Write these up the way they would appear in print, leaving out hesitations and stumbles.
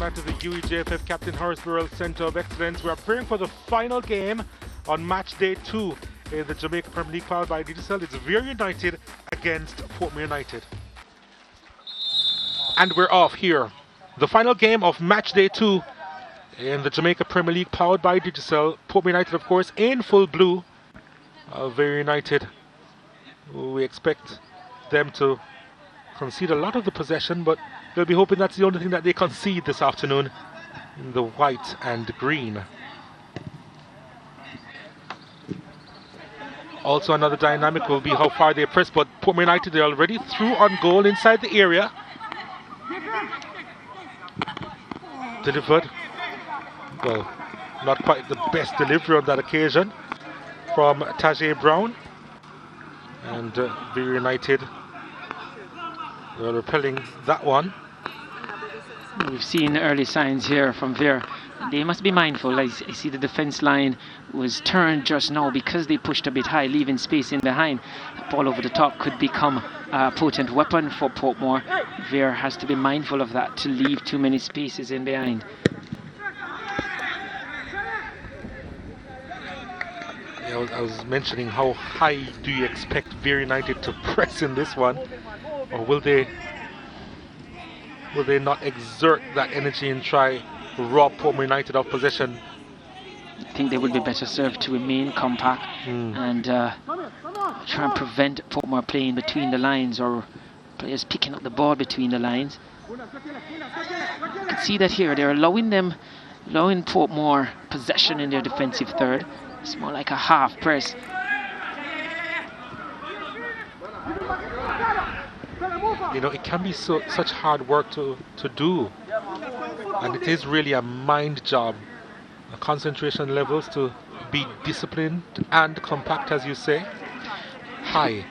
back to the UEJFF Captain Horace Burrell Centre of Excellence. We are preparing for the final game on match day 2 in the Jamaica Premier League powered by Digicel. It's Vere United against Portmore United. And we're off here. The final game of match day 2 in the Jamaica Premier League powered by Digicel. Portmore United, of course, in full blue. Vere United, we expect them to concede a lot of the possession, but they'll be hoping that's the only thing that they concede this afternoon in the white and green. Also another dynamic will be how far they press, but Portmore United, they're already through on goal inside the area. Delivered. Well, not quite the best delivery on that occasion from Tajay Brown. And Vere United, they're repelling that one. We've seen early signs here from Vere. They must be mindful. I see the defence line was turned just now because they pushed a bit high, leaving space in behind. The ball over the top could become a potent weapon for Portmore. Vere has to be mindful of that, to leave too many spaces in behind. I was mentioning how high do you expect Vere United to press in this one, or will they not exert that energy and try to rob Portmore United of possession? I think they would be better served to remain compact and try and prevent Portmore playing between the lines or players picking up the ball between the lines. You can see that here they're allowing Portmore possession in their defensive third. It's more like a half press. You know, it can be such hard work to do, and it is really a mind job, concentration levels to be disciplined and compact, as you say, high.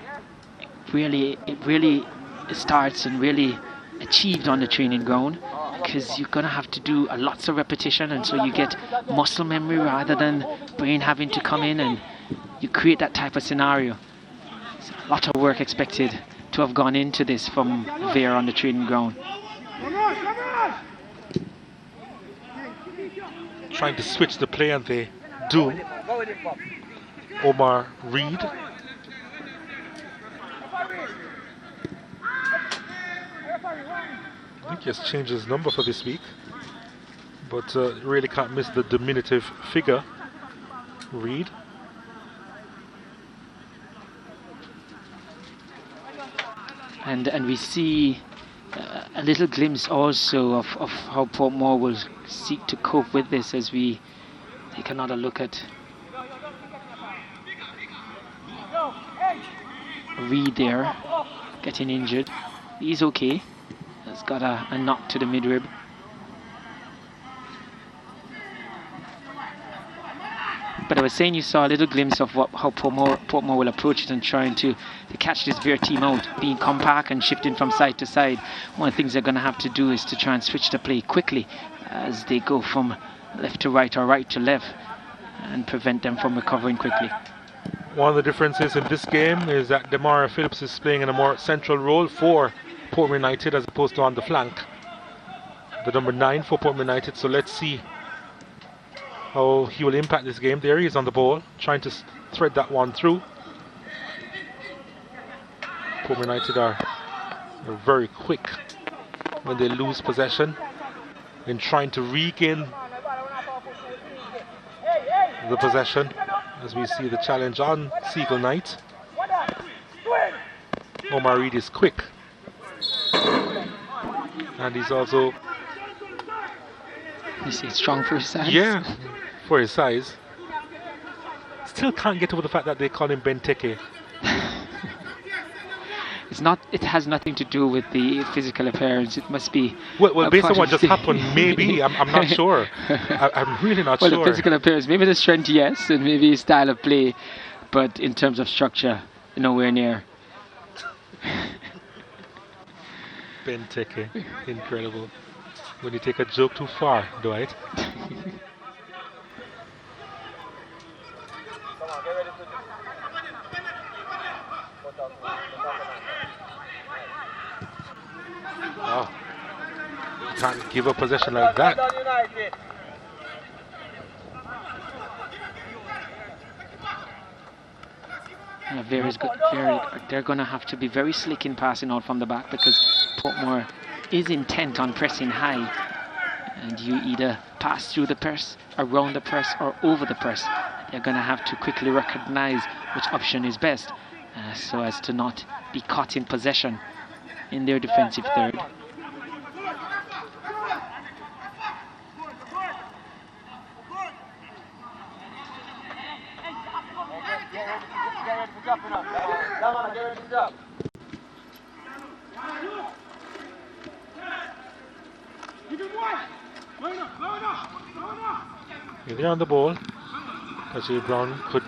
It really starts and really achieved on the training ground, because you're going to have to do lots of repetition, and so you get muscle memory rather than brain having to come in, and you create that type of scenario. There's a lot of work expected to have gone into this from Vere on the training ground. Trying to switch the play, and they do. Omar Reed. I think he has changed his number for this week, but really can't miss the diminutive figure. Reed. And we see a little glimpse also of how Portmore will seek to cope with this as we take another look at Reed there, getting injured. He's okay. He's got a knock to the midrib. But I was saying you saw a little glimpse of how Portmore will approach it and trying to catch this Vere team out, being compact and shifting from side to side. One of the things they're going to have to do is to try and switch the play quickly as they go from left to right or right to left and prevent them from recovering quickly. One of the differences in this game is that Demaria Phillips is playing in a more central role for Portmore United as opposed to on the flank. The number 9 for Portmore United, so let's see how he will impact this game. There he is on the ball, trying to thread that one through. Portmore United are very quick when they lose possession in trying to regain the possession, as we see the challenge on Seagull Knight. Omar Reed is quick, and he's also, you see, strong for his size. Yeah, for his size. Still can't get over the fact that they call him Benteke. It has nothing to do with the physical appearance. It must be. Well, based on what just happened, maybe. I'm not sure. I'm really not sure. Well, the physical appearance, maybe the strength, yes, and maybe style of play, but in terms of structure, nowhere near. Benteke, incredible. When you take a joke too far, Dwight. can't give up possession like that. Vere is good. They're going to have to be very slick in passing out from the back, because Portmore is intent on pressing high, and you either pass through the press, around the press, or over the press. They're going to have to quickly recognize which option is best, so as to not be caught in possession in their defensive third. They're on the ball. Ajay Brown could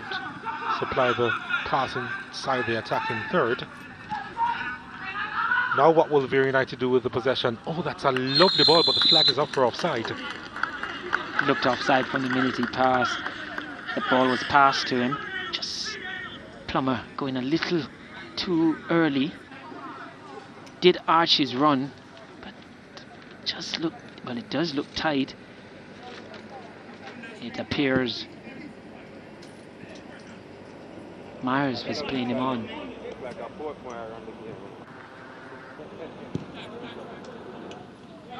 supply the passing side, the attacking third. Now what will Vere United do with the possession? Oh, that's a lovely ball, but the flag is up for offside. Looked offside from the minute he passed. The ball was passed to him. Just Plummer going a little too early. Did arch his run, but just look, well, it does look tight. It appears Myers was playing him on.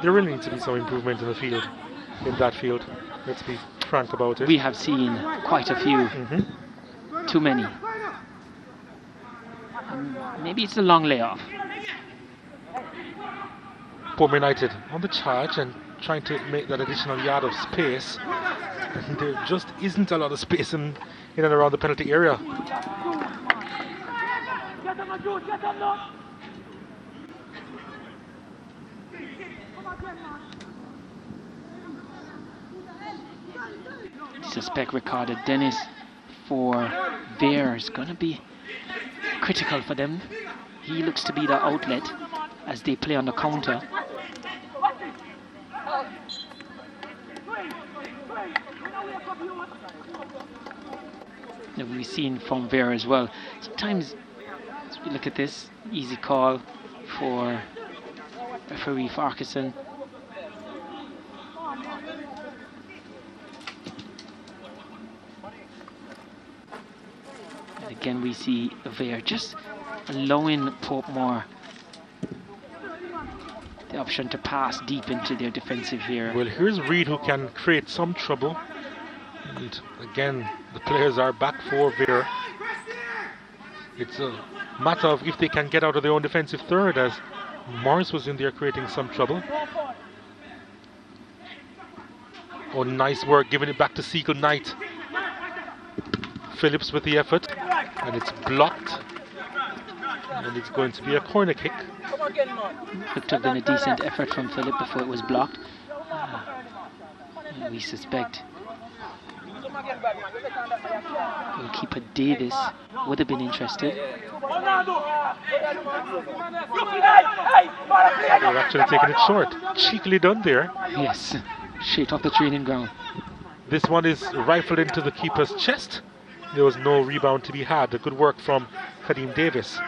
There really needs to be some improvement in the field, in that field. Let's be frank about it. We have seen quite a few. Too many. Maybe it's a long layoff. Portmore United on the charge and trying to make that additional yard of space. And there just isn't a lot of space in and around the penalty area. Suspect recorded Dennis for Vere is going to be critical for them. He looks to be the outlet as they play on the counter. And we've seen from Vere as well. Sometimes, as we look at this, easy call for referee Farquharson. And again, we see Vere just allowing Portmore the option to pass deep into their defensive here. Well, here's Reid, who can create some trouble. And again, the players are back for Vere. It's a matter of if they can get out of their own defensive third, as Morris was in there creating some trouble. Oh, nice work, giving it back to Seagull Knight. Phillips with the effort, and it's blocked. And it's going to be a corner kick. Looked to have been a decent effort from Phillip before it was blocked. We suspect goalkeeper Davis would have been interested. They're actually taking it short. Cheekily done there. Yes, straight off the training ground. This one is rifled into the keeper's chest. There was no rebound to be had. A good work from Kadeem Davis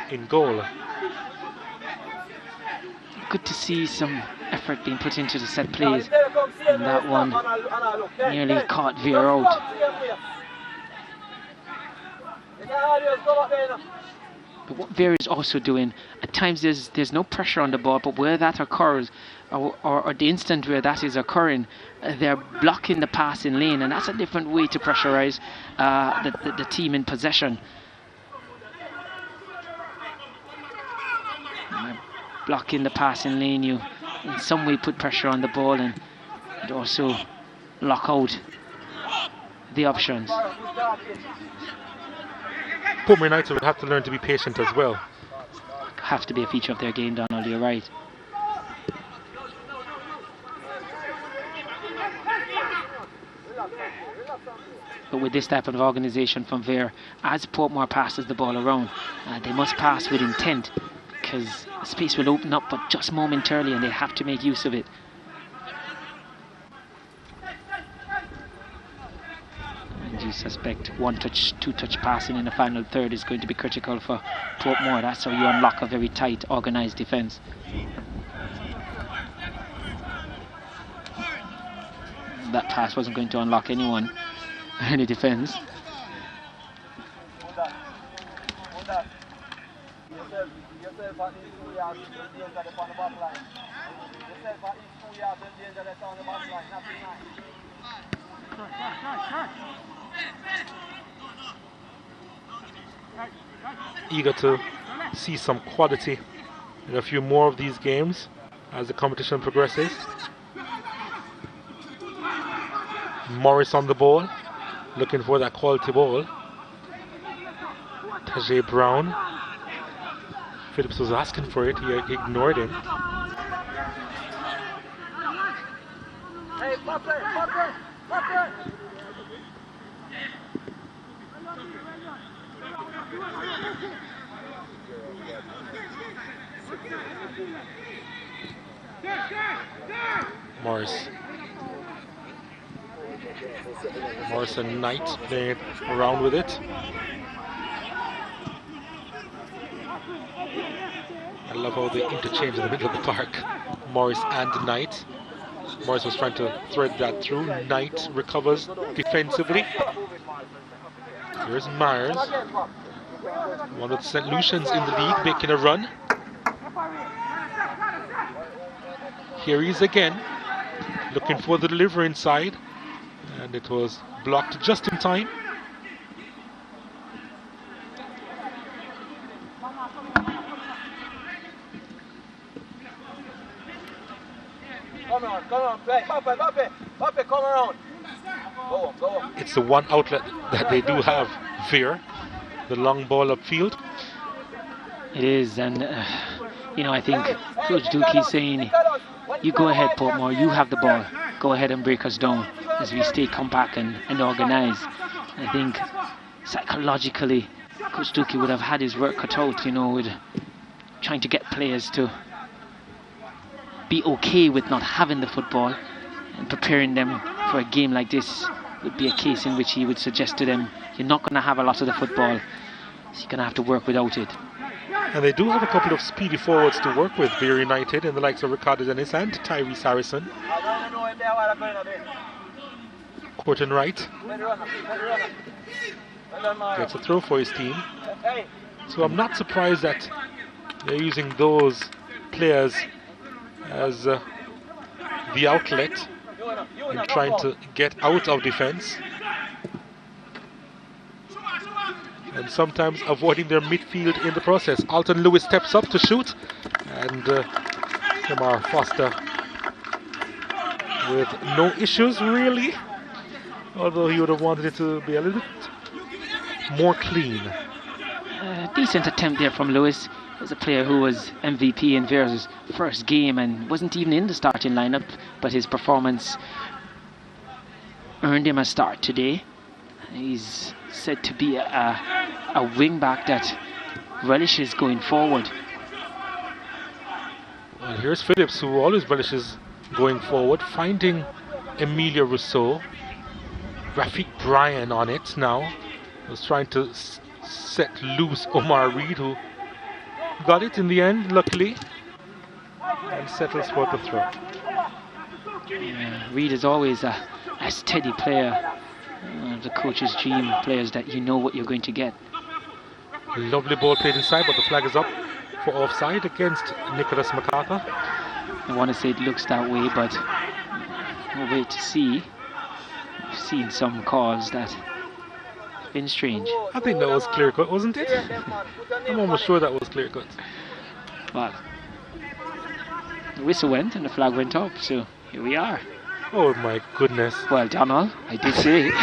in goal. Good to see some effort being put into the set plays, and that one nearly caught Vere out. But what Vere is also doing, at times there's no pressure on the ball, but where that occurs, or the instant where that is occurring, they're blocking the passing lane, and that's a different way to pressurize the team in possession. Blocking the passing lane, you in some way put pressure on the ball, and it also lock out the options. Portmore United would have to learn to be patient as well. Have to be a feature of their game, Donald, you're right. But with this type of organisation from Vere, as Portmore passes the ball around, they must pass with intent, because space will open up, but just momentarily, and they have to make use of it. And you suspect one-touch, two-touch passing in the final third is going to be critical for Portmore. That's how you unlock a very tight, organised defence. that pass wasn't going to unlock anyone, any defense. Eager to see some quality in a few more of these games as the competition progresses. Morris on the ball, looking for that quality ball. Tajay Brown. Phillips was asking for it, he ignored him. Hey, Butler! Morris and Knight playing around with it. I love how they interchange in the middle of the park. Morris and Knight. Morris was trying to thread that through. Knight recovers defensively. Here's Myers. One of the St. Lucians in the league making a run. Here he is again, looking for the delivery inside. And it was blocked just in time. Come on, play. Pape, come around. Go on. It's the one outlet that they do have, Vere. The long ball upfield. It is, and I think Coach Dookie saying, you go ahead, Portmore, you have the ball. Go ahead and break us down as we stay compact and organised. I think psychologically, Coach Dookie would have had his work cut out, with trying to get players to be okay with not having the football, and preparing them for a game like this would be a case in which he would suggest to them, you're not going to have a lot of the football, so you're going to have to work without it. And they do have a couple of speedy forwards to work with, Vere United, in the likes of Ricardo Dennis and Tyrese Harrison. Courtney Wright gets a throw for his team. So I'm not surprised that they're using those players as the outlet in trying to get out of defense, and sometimes avoiding their midfield in the process. Alton Lewis steps up to shoot, and Jamar Foster with no issues really, although he would have wanted it to be a little bit more clean. Decent attempt there from Lewis. As a player who was MVP in Vere's first game and wasn't even in the starting lineup, but his performance earned him a start today. He's said to be a wing back that relishes going forward. Well, here's Phillips, who always relishes going forward, finding Emilia Rousseau. Rafiq Bryan on it now. Was trying to set loose Omar Reed, who got it in the end, luckily, and settles for the throw. Yeah, Reed is always a steady player. The coach's dream, players that you know what you're going to get. Lovely ball played inside, but the flag is up for offside against Nicholas MacArthur. I want to say it looks that way, but we'll wait to see. I've seen some calls that have been strange. I think that was clear cut, wasn't it? I'm almost sure that was clear cut. Well, the whistle went and the flag went up, so here we are. Oh my goodness. Well, Donald, I did say it.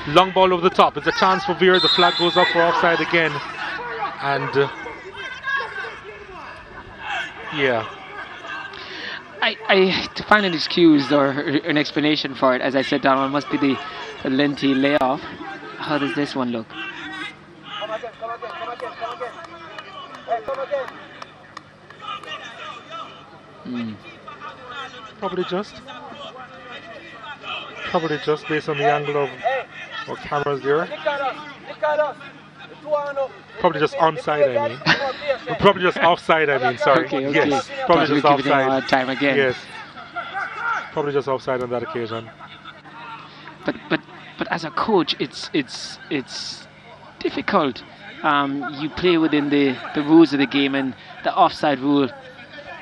Long ball over the top. It's a chance for Vere. The flag goes up for offside again. And yeah. To find an excuse or an explanation for it, as I said, Donald, must be the lengthy layoff. How does this one look? Come again. Hey, come again. Probably just based on the angle of our cameras there. Look at us. Probably just onside, I mean. Probably just offside, I mean, sorry. Okay. Yes, probably just We're giving him a offside. hard time again. Yes. Probably just offside on that occasion. But as a coach, it's difficult. You play within the rules of the game, and the offside rule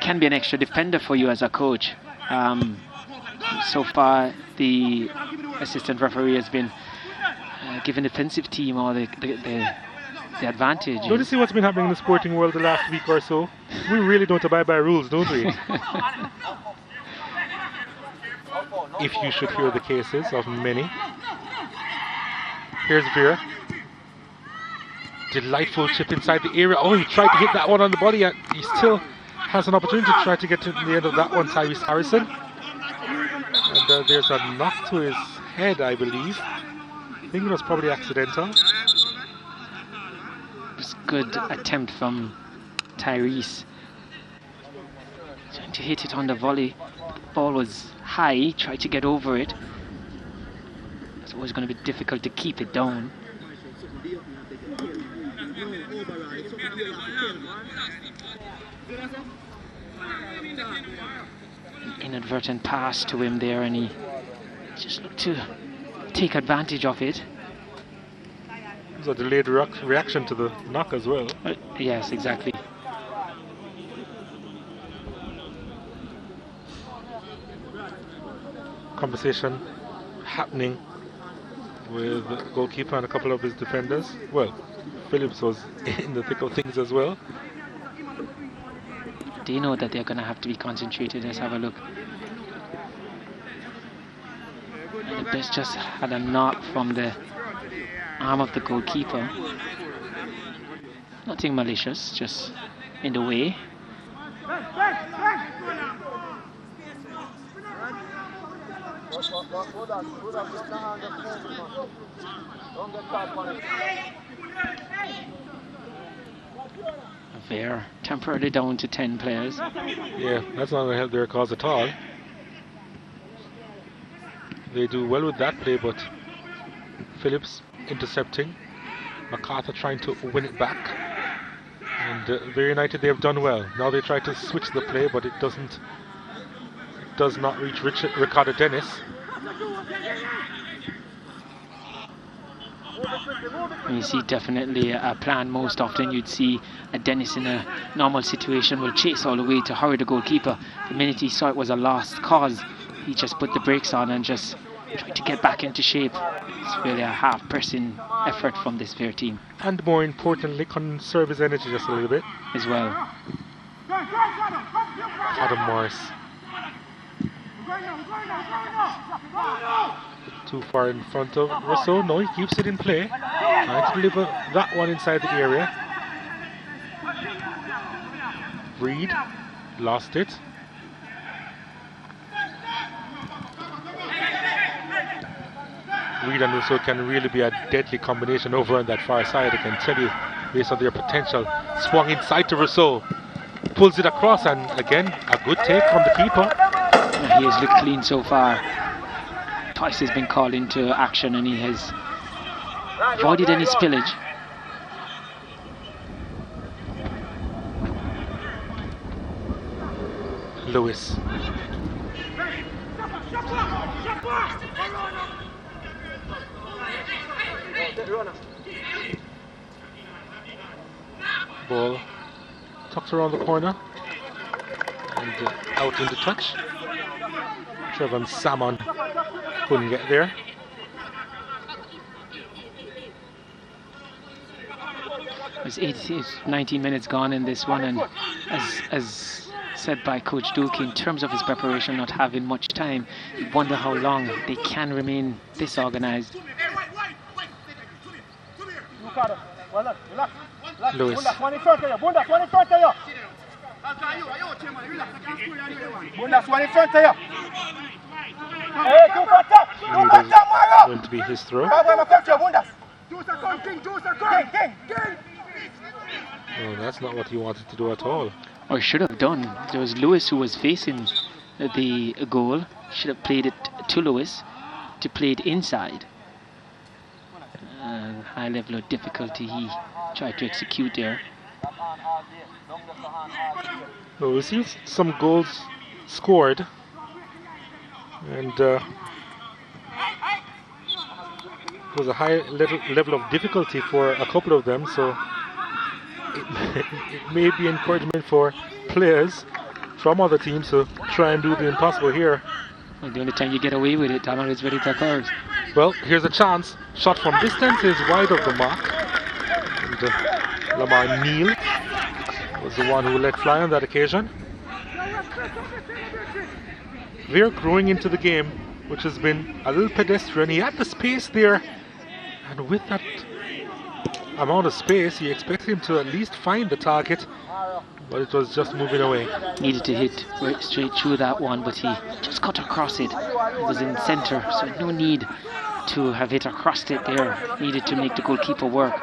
can be an extra defender for you as a coach. So far, the assistant referee has been given the defensive team or the advantage. Don't you see what's been happening in the sporting world the last week or so? We really don't abide by rules, don't we? If you should hear the cases of many. Here's Vere. Delightful chip inside the area. Oh, he tried to hit that one on the body, and he still has an opportunity to try to get to the end of that one, Tyrese Harrison. And there's a knock to his head, I believe. I think it was probably accidental. It was a good attempt from Tyrese. Trying to hit it on the volley. The ball was high, tried to get over it. It's always going to be difficult to keep it down. An inadvertent pass to him there, and he just looked to take advantage of it. It was a delayed reaction to the knock as well. Yes, exactly. Conversation happening with the goalkeeper and a couple of his defenders. Well, Phillips was in the thick of things as well. They know that they're going to have to be concentrated. Let's have a look. And the best just had a knock from the arm of the goalkeeper. Nothing malicious, just in the way. Vere temporarily down to 10 players. Yeah, that's not going to help their cause at all. They do well with that play, but Phillips intercepting. MacArthur trying to win it back. And Vere United, they have done well. Now they try to switch the play, but it does not reach Ricardo Dennis. You see definitely a plan. Most often you'd see a Dennis in a normal situation will chase all the way to hurry the goalkeeper. The minute he saw it was a lost cause, he just put the brakes on and just tried to get back into shape. It's really a half-pressing effort from this Vere team. And more importantly, conserve his energy just a little bit. As well. Adam Morris. Too far in front of Russell. No, he keeps it in play. Trying to deliver that one inside the area. Reed lost it. Reed and Russell can really be a deadly combination over on that far side. I can tell you, based on their potential. Swung inside to Russell. Pulls it across, and again, a good take from the keeper. Yeah, he has looked clean so far. Twice he's been called into action, and he has avoided any spillage. Lewis. Ball tucked around the corner and out into touch. Trevon Salmon couldn't get there. It's 19 minutes gone in this one, and as said by Coach Duke, in terms of his preparation, not having much time, you wonder how long they can remain disorganized. Lewis. Going to be his throw. Oh, that's not what he wanted to do at all. Or should have done. There was Lewis who was facing the goal. Should have played it to Lewis to play it inside. High level of difficulty he tried to execute there. Well, we've seen some goals scored And it was a high level of difficulty for a couple of them, so it may be encouragement for players from other teams to try and do the impossible here. Well, the only time you get away with it, Donald, is when it occurs. Well, here's a chance. Shot from distance is wide of the mark. And Lamar Neal was the one who let fly on that occasion. Vere growing into the game, which has been a little pedestrian. He had the space there, and with that amount of space, you expected him to at least find the target, but it was just moving away. Needed to hit right straight through that one, but he just cut across it. It was in center, so no need to have hit across it there. Needed to make the goalkeeper work.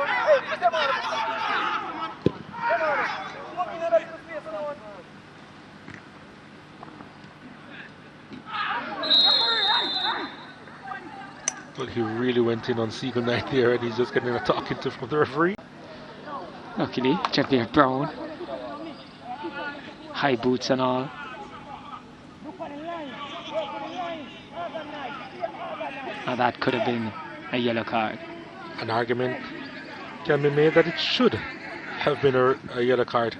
Well, he really went in on Seagull Knight there, and he's just getting a talking to from the referee. Luckily, Vere Brown. High boots and all. Now that could have been a yellow card. An argument can be made that it should have been a yellow card.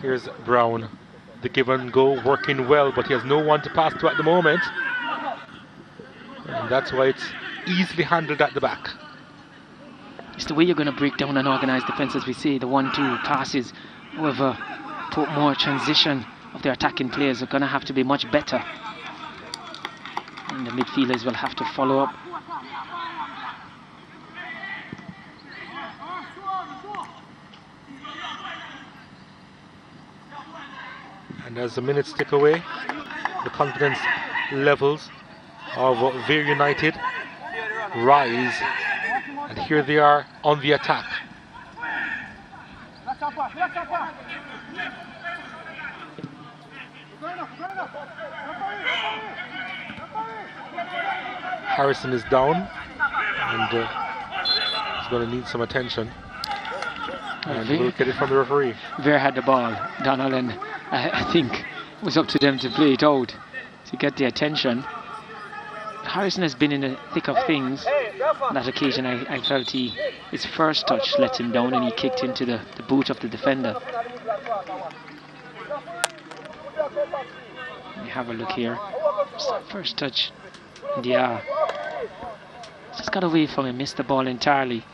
Here's Brown. The give and go working well, but he has no one to pass to at the moment. And that's why it's easily handled at the back. It's the way you're going to break down an organised defence, as we say, the 1-2 passes. However, Portmore transition of their attacking players are going to have to be much better. And the midfielders will have to follow up. And as the minutes tick away, the confidence levels of Vere United rise. And here they are on the attack. Harrison is down, and he's going to need some attention. And we'll get it from the referee. Vere had the ball, Donald, and I think it was up to them to play it out to get the attention. Harrison has been in the thick of things. On that occasion, I felt his first touch let him down, and he kicked into the boot of the defender. You have a look here. First touch. Yeah. Just got away from him, missed the ball entirely.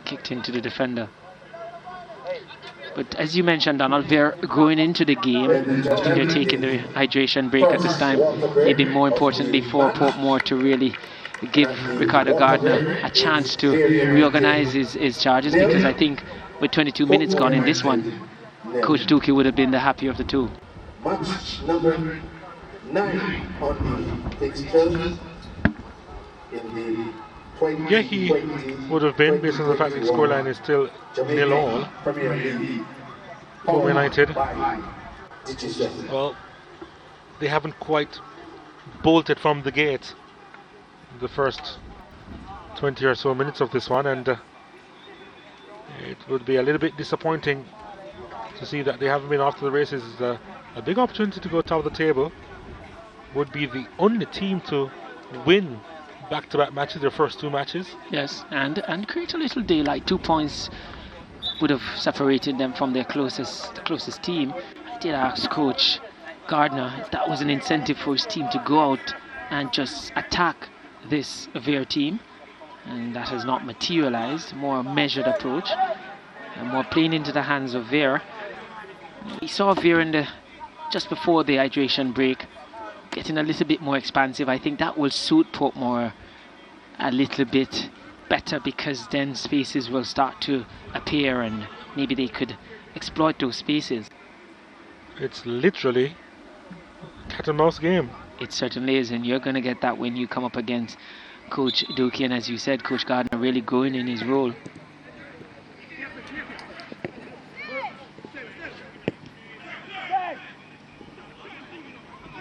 Kicked into the defender. But as you mentioned, Donald, Vere going into the game, I think they're taking the hydration break at this time. Maybe more importantly for Portmore to really give Ricardo Gardner a chance to reorganise his charges, because I think with 22 minutes gone in this one, Coach Dookie would have been the happier of the two. Match number 9 on the fixtures in the 2020. Yeah, he would have been, based on the fact that the scoreline is still 0-0. Portmore United, well, they haven't quite bolted from the gate the first 20 or so minutes of this one, and it would be a little bit disappointing to see that they haven't been off to the races. A big opportunity to go top of the table. Would be the only team to win back-to-back matches, their first 2 matches. Yes, and create a little daylight. 2 points would have separated them from the closest team. I did ask Coach Gardner if that was an incentive for his team to go out and just attack this Vere team, and that has not materialized. More measured approach and more playing into the hands of Vere. We saw Vere just before the hydration break getting a little bit more expansive. I think that will suit Portmore a little bit better, because then spaces will start to appear and maybe they could exploit those spaces. It's literally a cat and mouse game. It certainly is, and you're going to get that when you come up against Coach Dookie, and as you said, Coach Gardner really going in his role.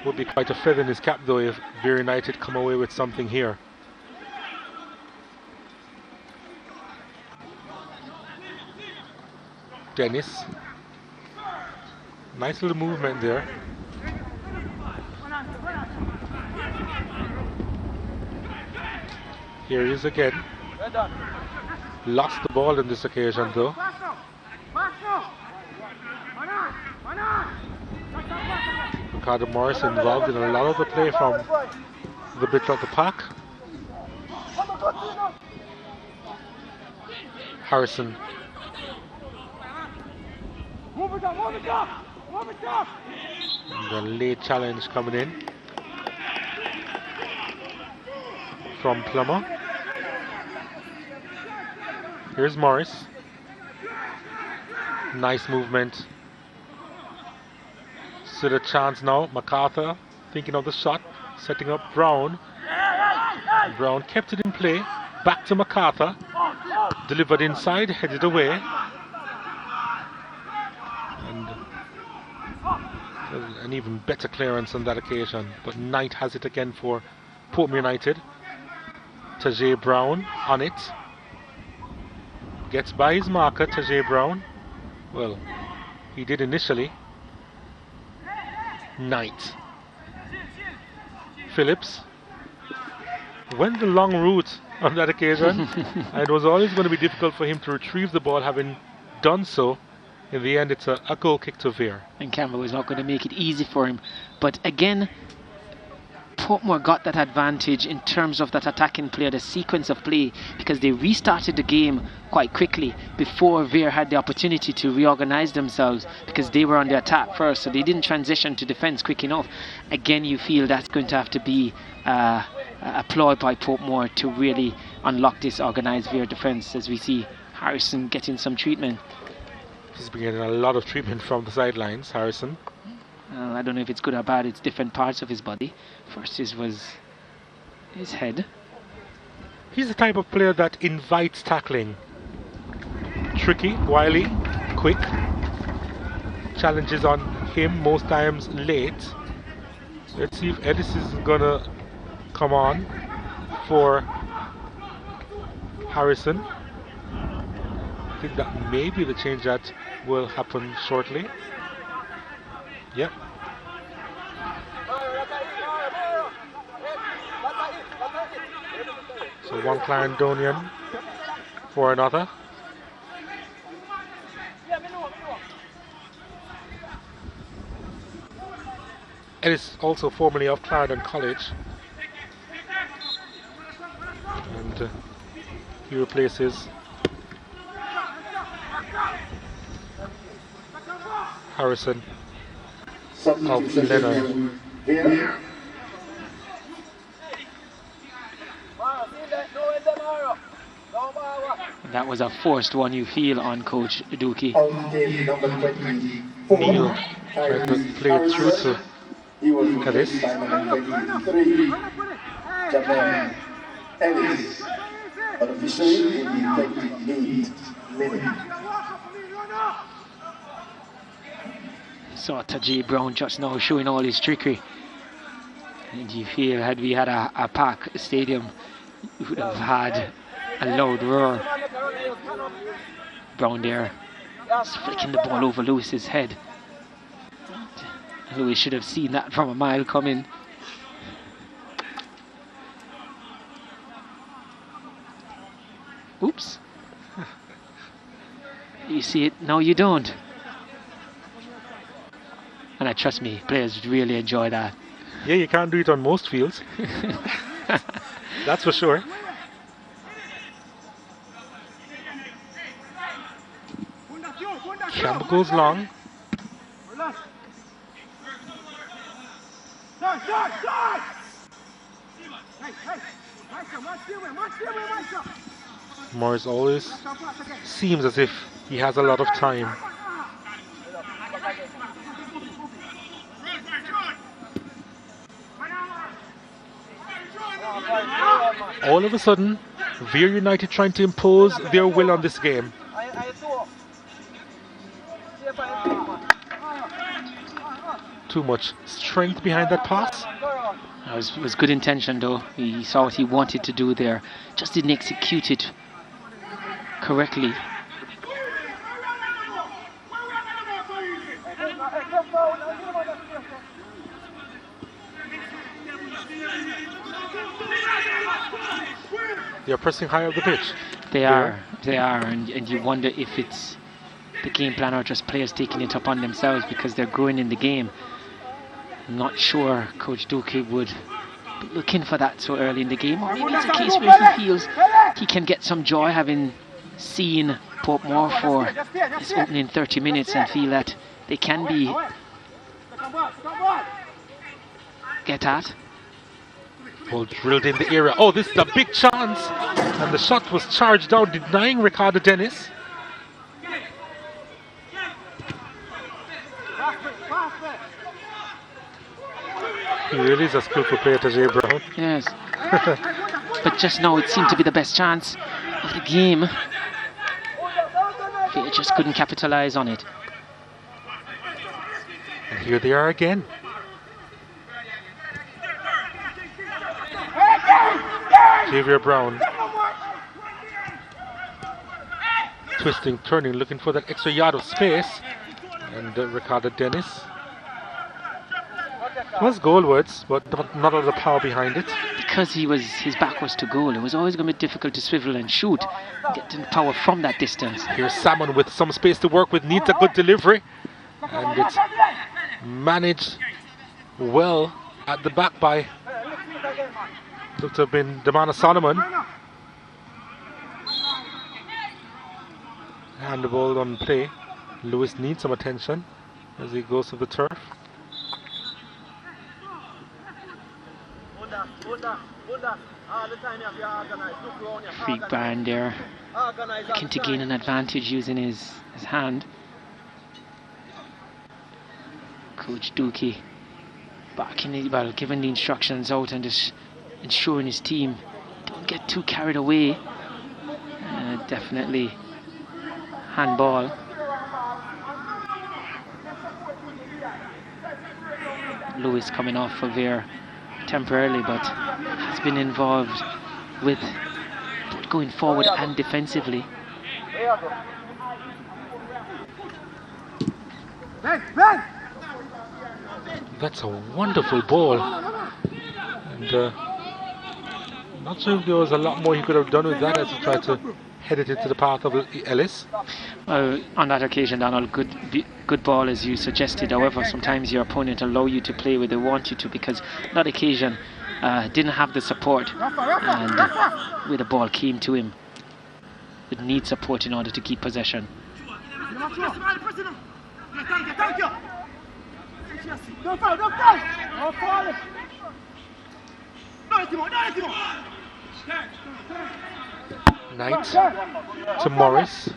Would be quite a feather in his cap though if Vere United come away with something here. Dennis Nice little movement there. Here he is again. Lost the ball on this occasion though. Ricardo Morris involved in a lot of the play from the bit of the pack. Harrison. And the late challenge coming in from Plummer. Here's Morris. Nice movement. So the chance now. MacArthur thinking of the shot, setting up Brown. Brown kept it in play. Back to MacArthur. Delivered inside, headed away. And an even better clearance on that occasion. But Knight has it again for Portmore United. Tajay Brown on it. Gets by his marker, Tajay Brown. Well, he did initially. Knight. Phillips. Went the long route on that occasion. And it was always going to be difficult for him to retrieve the ball, having done so. In the end, it's a goal kick to Vere. And Campbell was not going to make it easy for him. But again, Portmore got that advantage in terms of that attacking play, the sequence of play, because they restarted the game quite quickly before Vere had the opportunity to reorganize themselves, because they were on the attack first, so they didn't transition to defense quick enough. Again, you feel that's going to have to be a ploy by Portmore to really unlock this organized Vere defense, as we see Harrison getting some treatment. He's been getting a lot of treatment from the sidelines, Harrison. I don't know if it's good or bad. It's different parts of his body. First was his head. He's the type of player that invites tackling. Tricky, wily, quick. Challenges on him most times late. Let's see if Ellis is gonna come on for Harrison. I think that may be the change that will happen shortly. Yep. So one Clarendonian for another. Ellis also formerly of Clarendon College. And he replaces Harrison of Leonard. That was a forced one, you feel, on Coach Dookie. Neil tried to play it through to Ellis. Ellis, officially in the 28th minute. Saw Tajay Brown just now showing all his trickery. And you feel, had we had a pack stadium, we would have had a loud roar. Brown there, just flicking the ball over Lewis's head. Lewis should have seen that from a mile coming. Oops. You see it? No, you don't. And I trust me, players really enjoy that. Yeah, you can't do it on most fields. That's for sure. Campbell goes long. Morris always seems as if he has a lot of time. All of a sudden, Vere United trying to impose their will on this game. Too much strength behind that pass. It was good intention though. He saw what he wanted to do there. Just didn't execute it correctly. They're pressing high up the pitch. They are, and you wonder if it's the game plan or just players taking it upon themselves because they're growing in the game. I'm not sure Coach Duque would be looking for that so early in the game, or maybe it's a case where he feels he can get some joy having seen Portmore for this opening 30 minutes and feel that they can be get at. Ball drilled in the area. Oh, this is a big chance. And the shot was charged down, denying Ricardo Dennis. He really is a skillful player, Tajay Brown. Yes. But just now it seemed to be the best chance of the game. Vere just couldn't capitalize on it. And here they are again. Xavier Brown twisting, turning, looking for that extra yard of space, and Ricardo Dennis was goalwards, but not all the power behind it. Because his back was to goal, it was always going to be difficult to swivel and shoot, get the power from that distance. Here's Salmon with some space to work with, needs a good delivery, and it's managed well at the back by, looked to have been Damana Solomon. And the ball on play. Lewis needs some attention as he goes to the turf. Freak Band there, looking to gain an advantage using his hand. Coach Duque backing well, giving the instructions out and just ensuring his team don't get too carried away. Definitely handball. Lewis coming off for Vere temporarily, but has been involved with both going forward and defensively. That's a wonderful ball. And not sure if there was a lot more he could have done with that as he tried to head it into the path of Ellis. Well, on that occasion, Donald, good ball as you suggested. However, sometimes your opponent allow you to play where they want you to, because on that occasion didn't have the support, and where the ball came to him, it needs support in order to keep possession. Knight to Morris.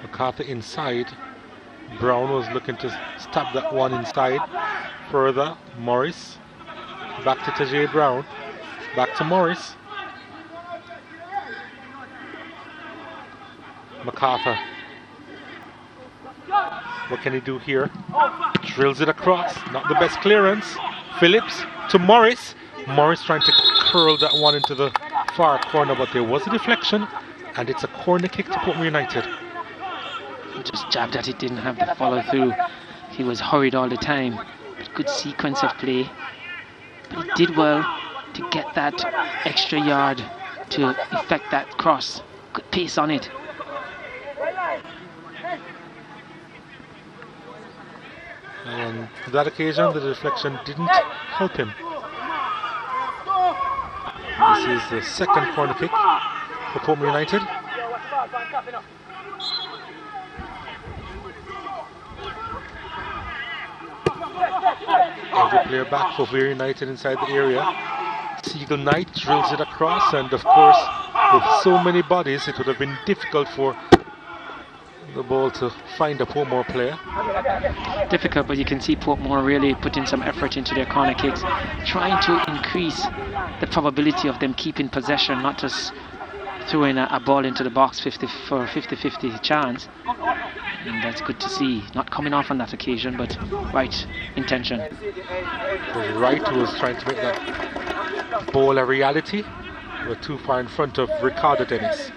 MacArthur inside. Brown was looking to stab that one inside. Further, Morris. Back to Tajay Brown. Back to Morris. MacArthur. What can he do here? Drills it across. Not the best clearance. Phillips to Morris. Morris trying to curl that one into the far corner, but there was a deflection, and it's a corner kick to Portmore United. He just jabbed at it, didn't have the follow through. He was hurried all the time. But good sequence of play. But he did well to get that extra yard to effect that cross. Good pace on it. And on that occasion, the deflection didn't help him. This is the second corner kick for Portmore United. Every player back for Vere United inside the area. Seagull Knight drills it across, and of course, with so many bodies, it would have been difficult for the ball to find a Portmore player. Difficult, but you can see Portmore really putting some effort into their corner kicks, trying to increase the probability of them keeping possession, not just throwing a ball into the box for a 50-50 chance. And that's good to see. Not coming off on that occasion, but right intention. It was Wright who was trying to make that ball a reality. We're too far in front of Ricardo Dennis.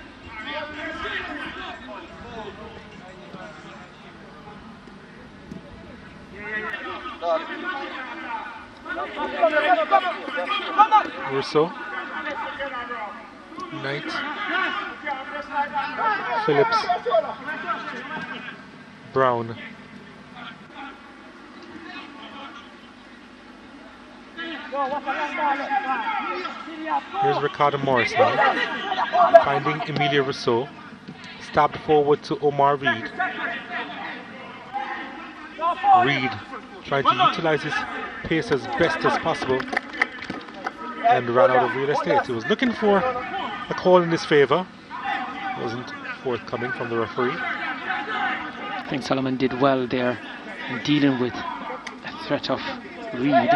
Russo. Knight. Phillips. Brown. Here's Ricardo Morris now, finding Emilia Rousseau, stabbed forward to Omar Reed. Reed trying to utilize his pace as best as possible and ran out of real estate. He was looking for a call in his favour, wasn't forthcoming from the referee. I think Solomon did well there in dealing with a threat of Reed.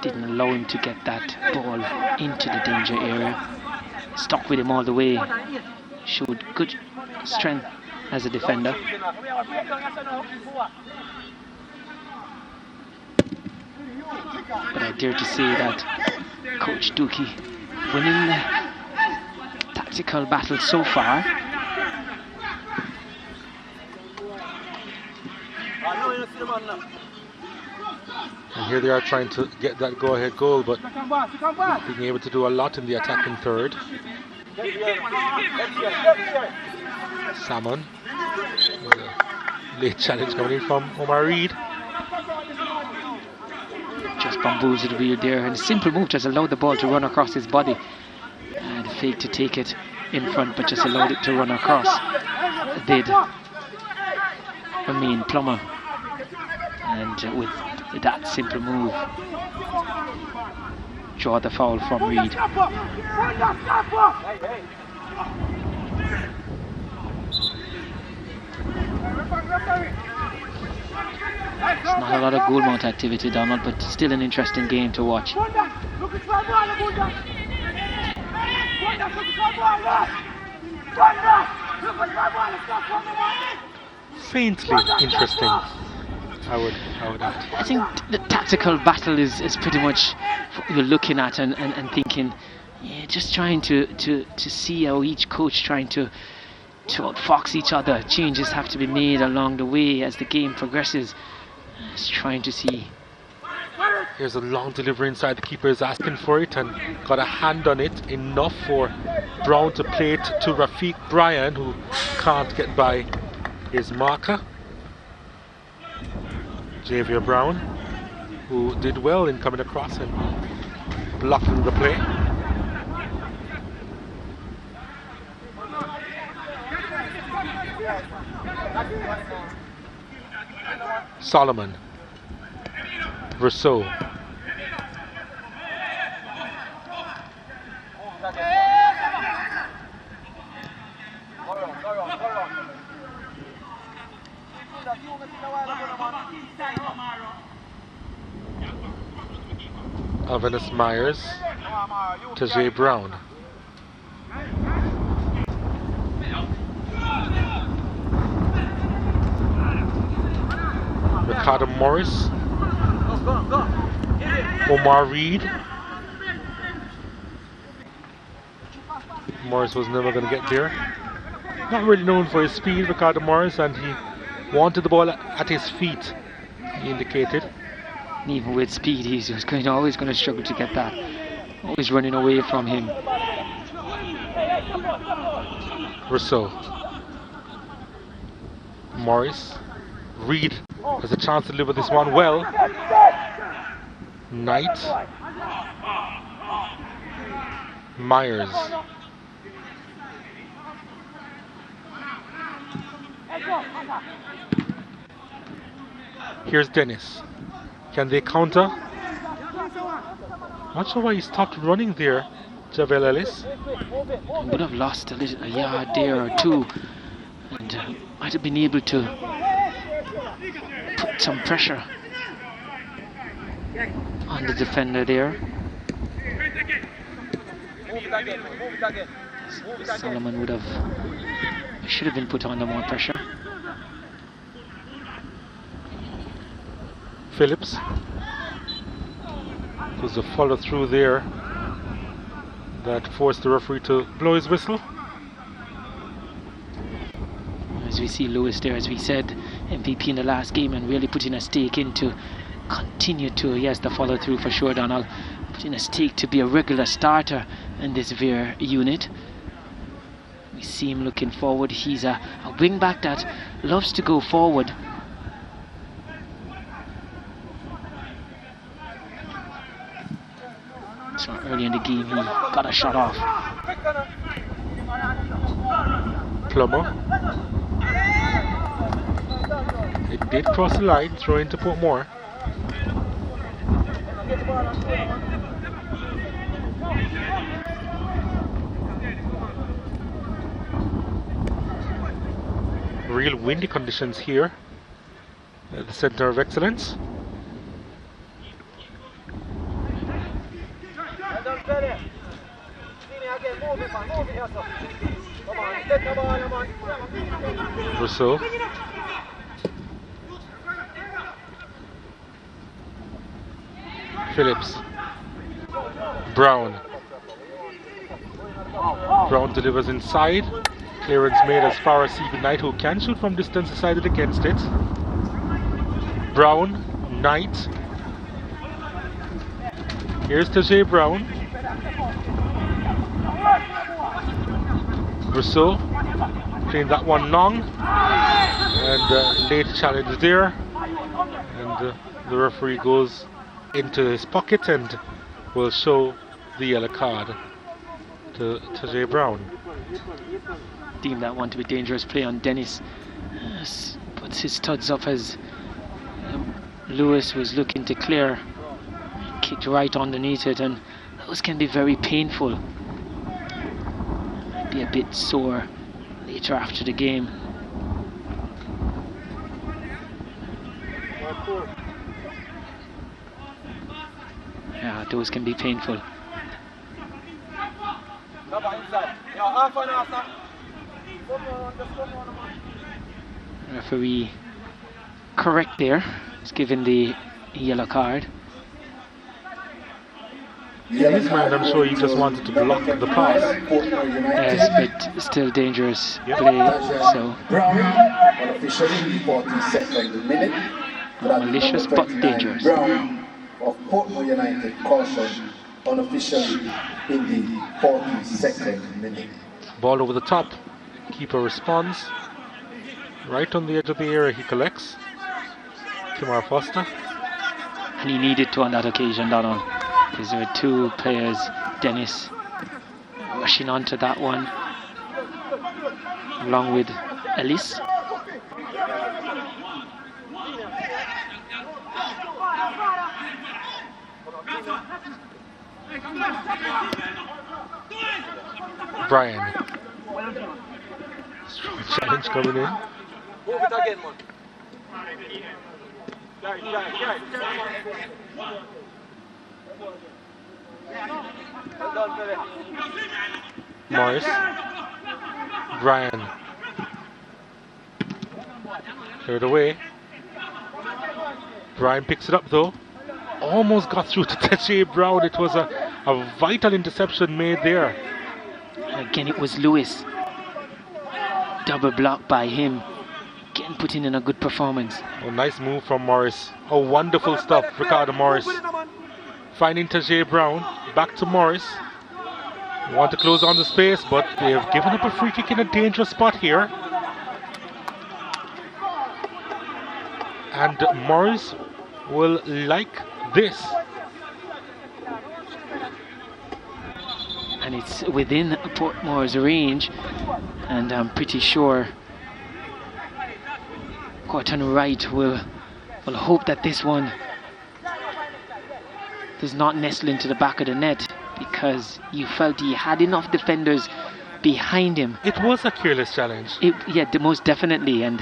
Didn't allow him to get that ball into the danger area. Stuck with him all the way. Showed good strength as a defender. But I dare to say that Coach Dookie winning the tactical battle so far. And here they are trying to get that go-ahead goal, but being able to do a lot in the attacking third. Salmon. Late challenge coming in from Omar Reed. Just bamboozled Reed there, and a simple move just allowed the ball to run across his body. And fake to take it in front, but just allowed it to run across. Did Amin Plummer. And with that simple move, draw the foul from Reed. It's not a lot of goal mount activity, Donald, but still an interesting game to watch. Faintly interesting, I would add. I think the tactical battle is pretty much what you're looking at and thinking, yeah, just trying to see how each coach trying to outfox each other. Changes have to be made along the way as the game progresses. Just trying to see. Here's a long delivery inside. The keeper is asking for it and got a hand on it, enough for Brown to play it to Rafiq Bryan, who can't get by his marker. Javier Brown, who did well in coming across and blocking the play. Solomon. Rousseau. Alvinus Myers to Jay Brown. Ricardo Morris. Omar Reed. Morris was never going to get there. Not really known for his speed, Ricardo Morris, and he wanted the ball at his feet, he indicated. Even with speed, he's just always going to struggle to get that. Always running away from him. Rousseau. Morris. Reed has a chance to deliver this one well. Knight. Myers. Here's Dennis. Can they counter? Not sure why he stopped running there, Javel Ellis. He would have lost a yard there or two, and might have been able to put some pressure on the defender there. Solomon should have been put under more pressure. Phillips. There's a follow through there that forced the referee to blow his whistle. As we see Lewis there, as we said, MVP in the last game and really putting a stake in to continue to, yes, the follow through for sure, Donald. Putting a stake to be a regular starter in this Vere unit. We see him looking forward. He's a wing back that loves to go forward. So early in the game, he got a shot off. Plummer. It did cross the line, throw into Portmore. Real windy conditions here at the Center of Excellence. Rousseau. Phillips. Brown. Brown delivers inside. Clearance made as far as CB Knight, who can shoot from distance, decided against it. Brown, Knight. Here's Tajay Brown. Rousseau playing that one long, and late challenge there, and the referee goes into his pocket and will show the yellow card to Tajay Brown. Deemed that one to be dangerous play on Dennis. Puts his studs up as Lewis was looking to clear. Kicked right underneath it, and those can be very painful. Might be a bit sore later after the game. Yeah, those can be painful. Referee correct there. He's given the yellow card. This man, I'm sure he just wanted to block the pass. Yes, but still dangerous play. So Unofficially 42nd minute. malicious but dangerous. Brown of Portmore United caution unofficially in the 42nd minute. Ball over the top. Keeper responds. Right on the edge of the area he collects. Kimar Foster. And he needed to on that occasion, Donald, because there were two players, Dennis, rushing onto that one, along with Ellis. Brian. Strong challenge coming in. Move it again, man. Well done, Vere. Morris. Brian. Cleared away. Brian picks it up though. Almost got through to Tajay Brown. It was a vital interception made there. And again, it was Lewis. Double block by him. Again, putting in a good performance. Oh, nice move from Morris. Oh, wonderful stuff, Ricardo Morris. Finding Tajay Brown. Back to Morris. Want to close on the space, but they have given up a free kick in a dangerous spot here. And Morris will like this. And it's within Portmore's range, and I'm pretty sure Corton Wright will hope that this one does not nestle into the back of the net, because you felt he had enough defenders behind him. It was a careless challenge. Yeah, most definitely. And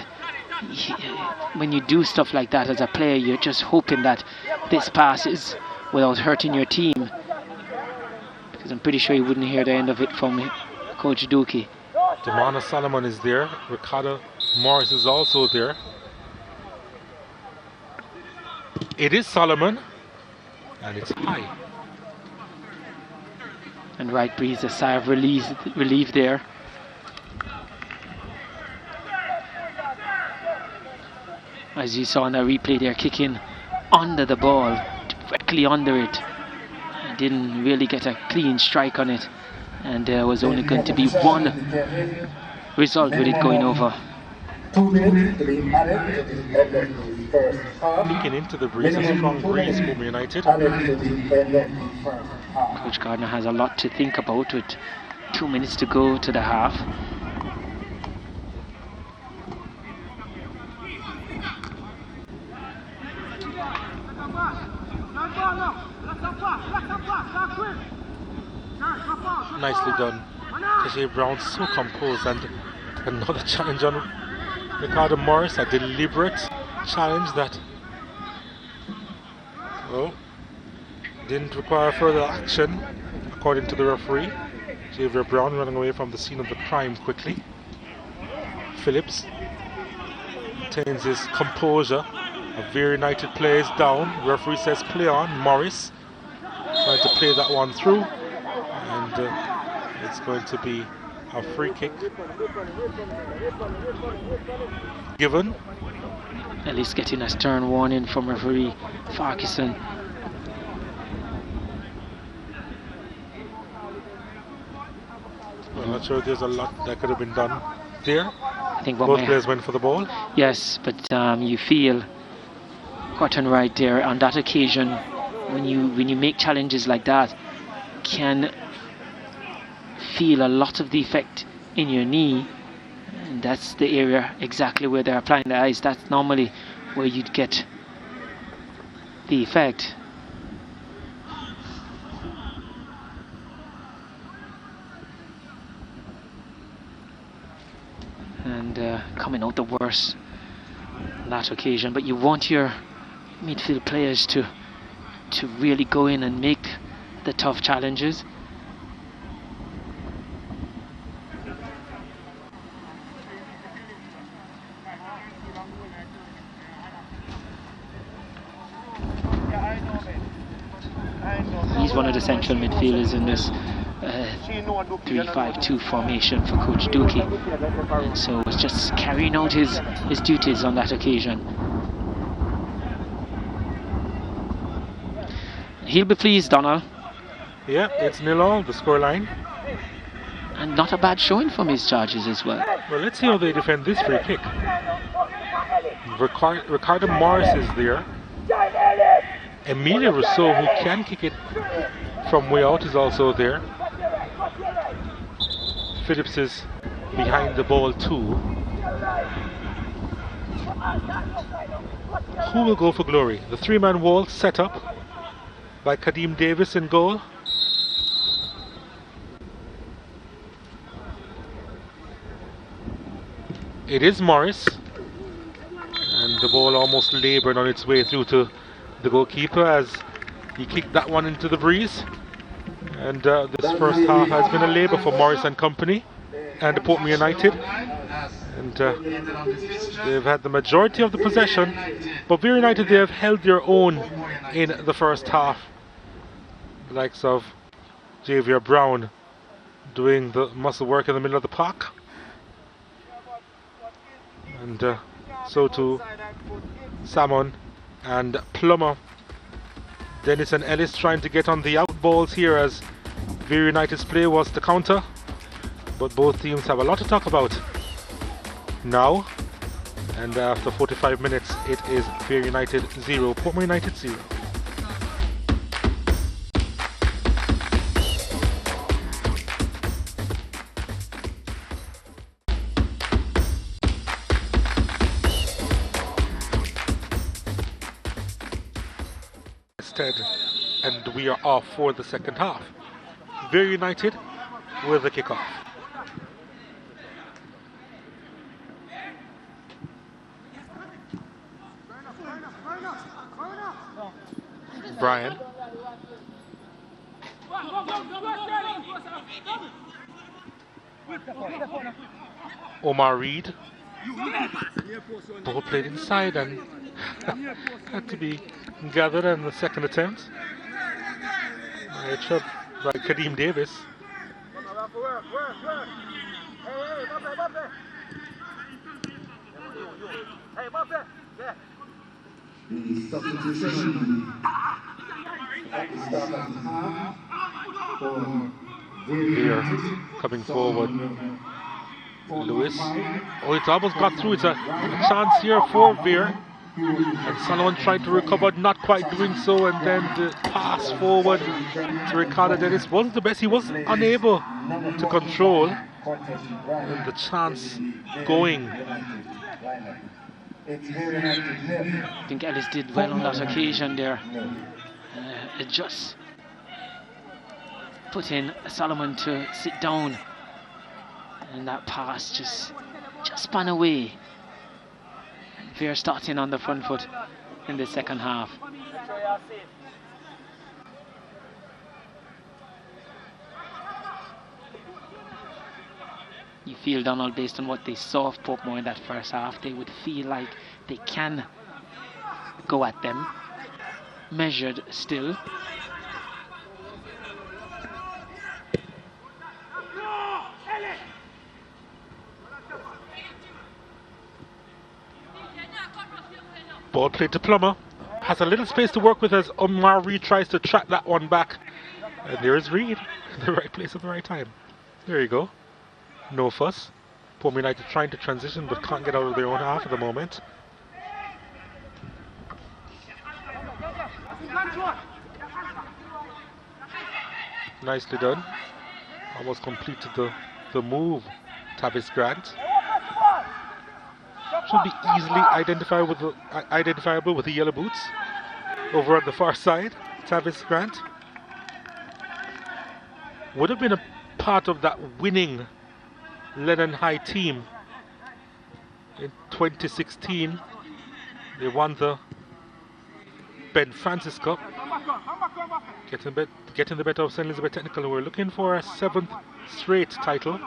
when you do stuff like that as a player, you're just hoping that this passes without hurting your team, because I'm pretty sure you wouldn't hear the end of it from Coach Dookie. Damana Solomon is there. Ricardo Morris is also there. It is Solomon, and it's high. And Wright breathes a sigh of relief there. as you saw in the replay, they're kicking under the ball, directly under it. Didn't really get a clean strike on it, and there was only going to be one result with it going over. 2 minutes to be added to the end of the first half. Kicking into the breeze, a strong breeze for United. Added to the end of the first half. Coach Gardner has a lot to think about with 2 minutes to go to the half. Nicely done. Tajay Brown so composed, and another challenge on Ricardo Morris, a deliberate challenge that didn't require further action according to the referee. Javier Brown running away from the scene of the crime quickly. Phillips maintains his composure. A Vere United plays down. Referee says play on. Morris trying to play that one through, and it's going to be a free kick given. At least getting a stern warning from referee Farquharson. I'm not sure there's a lot that could have been done there. I think both players went for the ball. Yes, but you feel Cotton right there on that occasion when you make challenges like that, can feel a lot of the effect in your knee, and that's the area exactly where they're applying the ice. That's normally where you'd get the effect. And coming out the worst on that occasion, but you want your midfield players to really go in and make the tough challenges. He's one of the central midfielders in this 3-5-2 formation for Coach Dookie, and so it's just carrying out his duties on that occasion. He'll be pleased, Donald. Yeah, it's 0-0, the scoreline. And not a bad showing from his charges as well. Well, let's see how they defend this free kick. Ricardo Morris is there. Emilio Rousseau, who can kick it from way out, is also there. Phillips is behind the ball too. Who will go for glory? The three-man wall set up by Kadeem Davis in goal. It is Morris, and the ball almost laboured on its way through to the goalkeeper as he kicked that one into the breeze. And this first half has been a labour for Morris and company and Portmore United, and they've had the majority of the possession, but Vere United, they have held their own in the first half. The likes of Javier Brown doing the muscle work in the middle of the park, and so too Salmon and Plummer. Dennis and Ellis trying to get on the out balls here as Vere United's play was to counter, but both teams have a lot to talk about now, and after 45 minutes it is Vere United 0, Portmore United 0. And we are off for the second half. Vere United with the kickoff. Brian. Omar Reed. Ball played inside and had to be gathered in the second attempt. A trip by Kadeem Davis. The substitution at the start of the half for Vere coming forward. Lewis. Oh, it's almost got through. It's a chance here for Vere. And Solomon tried to recover, not quite doing so, and then the pass forward to Ricardo Dennis wasn't the best. He was unable to control the chance going. I think Ellis did well on that occasion there. It just put in Solomon to sit down, and that pass just spun away. Vere starting on the front foot in the second half. You feel, Donald, based on what they saw of Portmore in that first half, they would feel like they can go at them, measured still. Ball played to Plummer. Has a little space to work with as Omar Reed tries to track that one back. And there's Reed in the right place at the right time. There you go. No fuss. Portmore United trying to transition but can't get out of their own half at the moment. Nicely done. Almost completed the move, Tavis Grant. Should be easily identifiable with the yellow boots. Over on the far side, Tavis Grant would have been a part of that winning Lennon High team in 2016. They won the Ben Francis Cup, getting the better of St. Elizabeth Technical. We're looking for a 7th straight title.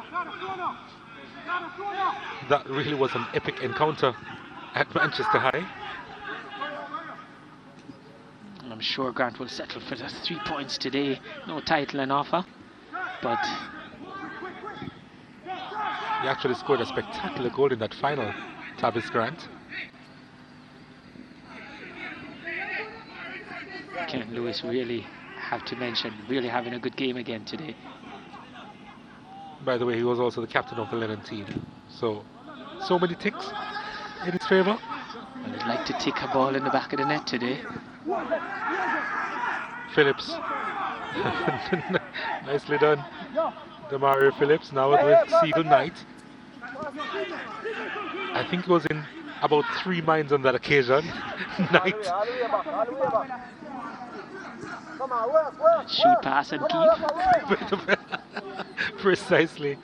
That really was an epic encounter at Manchester High. And I'm sure Grant will settle for the 3 points today. No title in offer, but he actually scored a spectacular goal in that final, Tavis Grant. Ken Lewis really have to mention, really having a good game again today. By the way, he was also the captain of the Lennon team. So many ticks in his favour. And I'd like to tick a ball in the back of the net today. Phillips. Nicely done. Demario Phillips now with Siegel Knight. I think he was in about 3 minds on that occasion. Knight. Shoot, pass and keep. Precisely.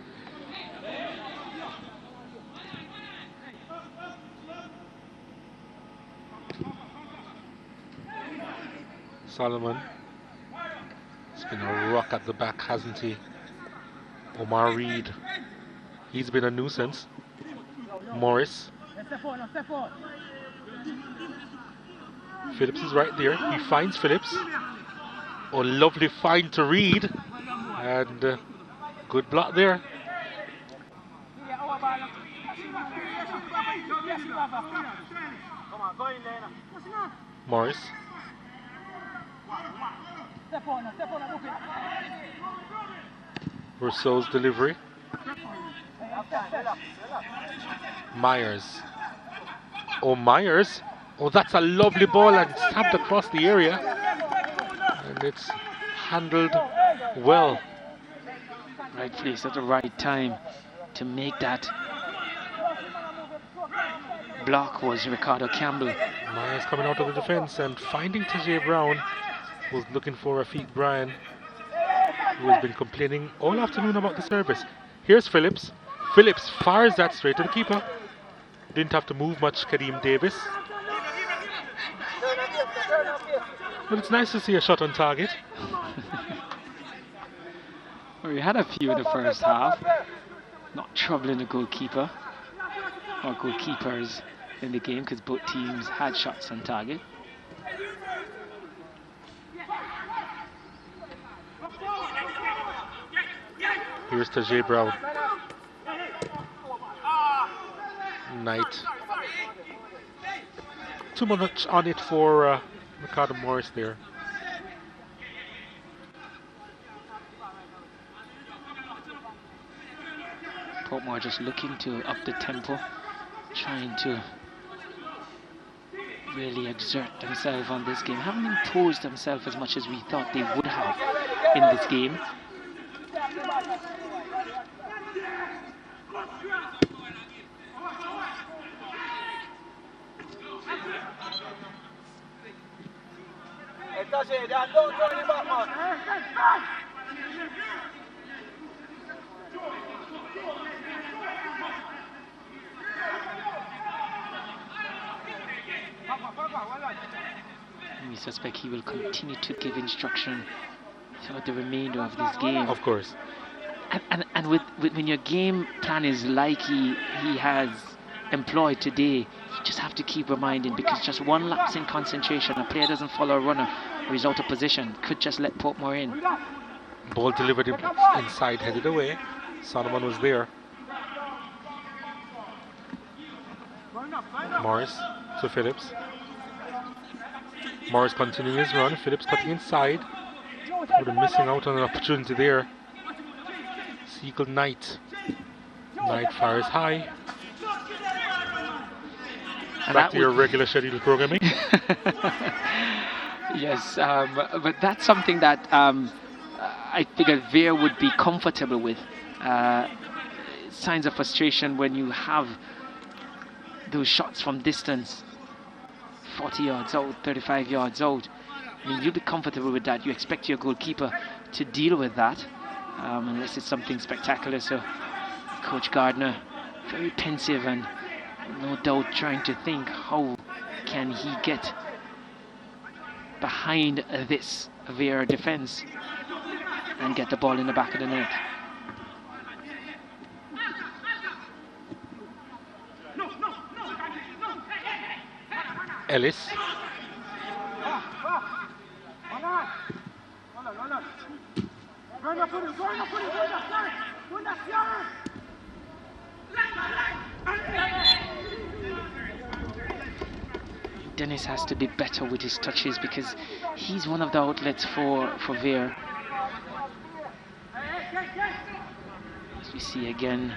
Solomon. It's been a rock at the back, hasn't he? Omar Reed. He's been a nuisance. Morris. Phillips is right there. He finds Phillips. Oh, lovely find to Reed. And good block there. Morris. Rousseau's delivery. Myers. Oh, Myers. Oh, that's a lovely ball and stabbed across the area. And it's handled well. Right place at the right time to make that block was Ricardo Campbell. Myers coming out of the defense and finding TJ Brown, who's looking for Rafiq Bryan, who has been complaining all afternoon about the service. Here's Phillips. Phillips fires that straight to the keeper. Didn't have to move much, Kadeem Davis. But it's nice to see a shot on target. Well, we had a few in the first half. Not troubling the goalkeeper or goalkeepers in the game because both teams had shots on target. Here's TJ Brown. Knight. too much on it for Ricardo Morris there. Portmore just looking to up the tempo, trying to really exert themselves on this game. Haven't imposed themselves as much as we thought they would have in this game. Don't turn it back, man. We suspect he will continue to give instruction throughout the remainder of this game. Of course. And with when your game plan is like he has employed today, you just have to keep reminding, because just one lapse in concentration, a player doesn't follow a runner or he's out of position, could just let Portmore in. Ball delivered inside, headed away. Solomon was there. Morris to Phillips. Morris continuing his run. Phillips cutting inside. Would have missing out on an opportunity there. Seagull Knight. Knight fires high. And back to your regular scheduled programming. Yes, but that's something that I figured Vere would be comfortable with. Signs of frustration when you have those shots from distance, 40 yards out, 35 yards out. I mean, you'll be comfortable with that. You expect your goalkeeper to deal with that, unless it's something spectacular. So Coach Gardner, very pensive and no doubt trying to think, how can he get behind this Vere defense and get the ball in the back of the net. Ellis. Dennis has to be better with his touches, because he's one of the outlets for Vere. As we see again,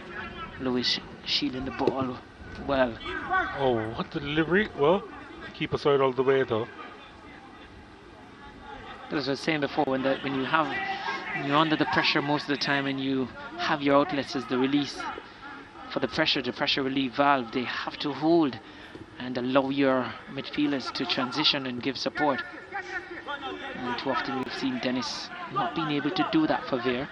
Lewis shielding the ball well. Oh, what delivery. Well, keep aside all the way though. As I was saying before, when you're under the pressure most of the time and you have your outlets as the release for the pressure relief valve, they have to hold and allow your midfielders to transition and give support. And too often we've seen Dennis not being able to do that for Vere.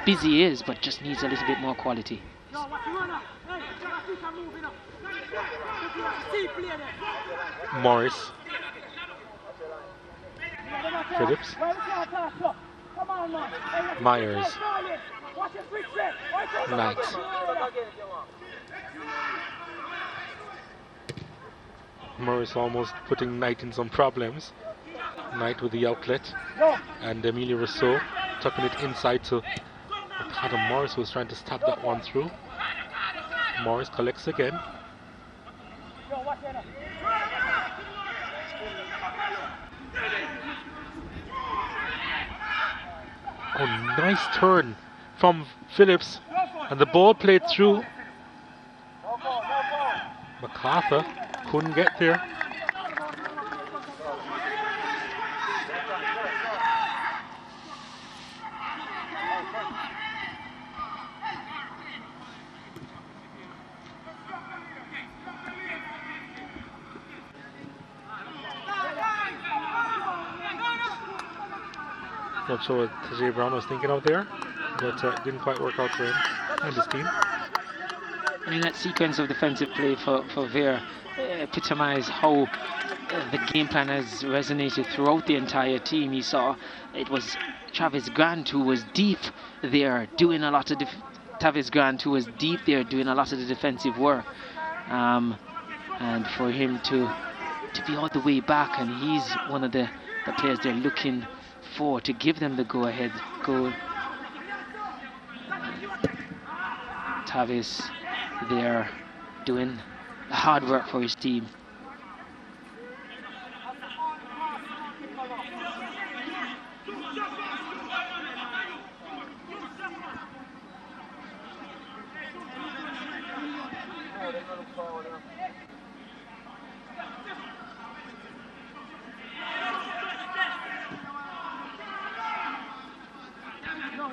Busy he is, but just needs a little bit more quality. Morris. Phillips. Myers. Knight. Morris almost putting Knight in some problems. Knight with the outlet. And Emilio Rousseau tucking it inside to Ricardo Morris, who was trying to stab that one through. Morris collects again. Oh, nice turn from Phillips, and the ball played through. MacArthur couldn't get there. Not sure what Tajay Brown was thinking out there, but didn't quite work out for him and his team. I mean, that sequence of defensive play for Vere epitomized how the game plan has resonated throughout the entire team. You saw it was Travis Grant who was deep there doing a lot of the defensive work, and for him to be all the way back, and he's one of the players they're looking for to give them the go-ahead goal. Tavis there doing the hard work for his team.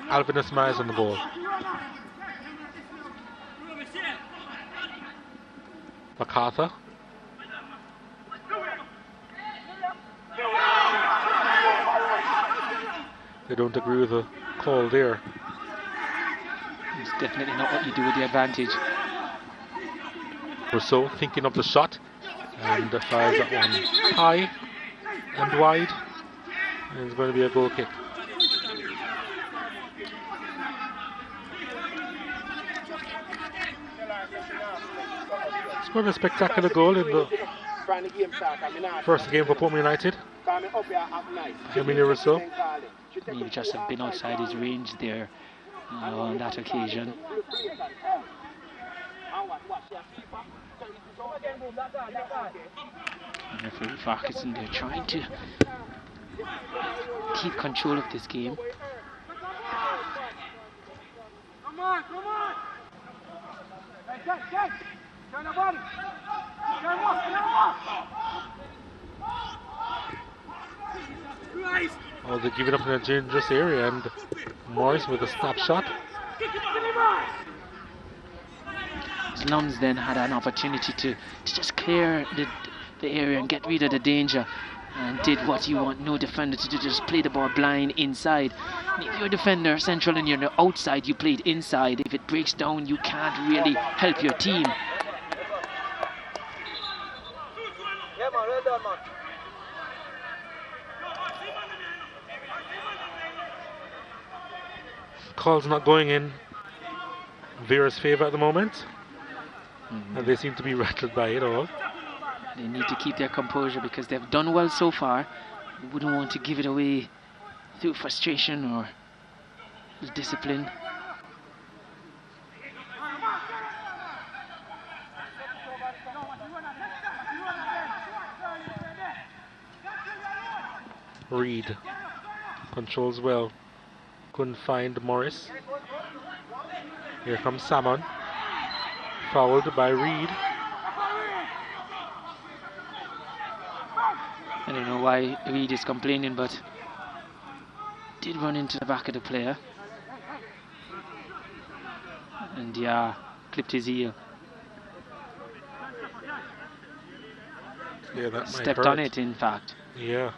Alvin Ismail on the ball. MacArthur. They don't agree with the call there. It's definitely not what you do with the advantage. Rousseau thinking of the shot and fires that one high and wide. And it's going to be a goal kick. Scored a spectacular goal in the first game for Portmore United. Emilio Rousseau. Maybe just have been outside his range there on that occasion. And referee Farquharson, they're trying to keep control of this game. Come on, come on! Hey, turn the body! Turn off! Oh, they're giving up in a dangerous area, and Morris with a stop shot. Slums then had an opportunity to just clear the area and get rid of the danger, and did what you want no defender to do, just play the ball blind inside. And if you're a defender central and you're outside, you play it inside. If it breaks down, you can't really help your team. Yeah, man, well done, man. Call's not going in Vere's favour at the moment. And they seem to be rattled by it all. They need to keep their composure because they've done well so far. They wouldn't want to give it away through frustration or discipline. Reed controls well. Couldn't find Morris. Here comes Salmon. Fouled by Reed. I don't know why Reed is complaining, but did run into the back of the player. And yeah, clipped his heel. Yeah, that Stepped might hurt. on it, in fact. Yeah.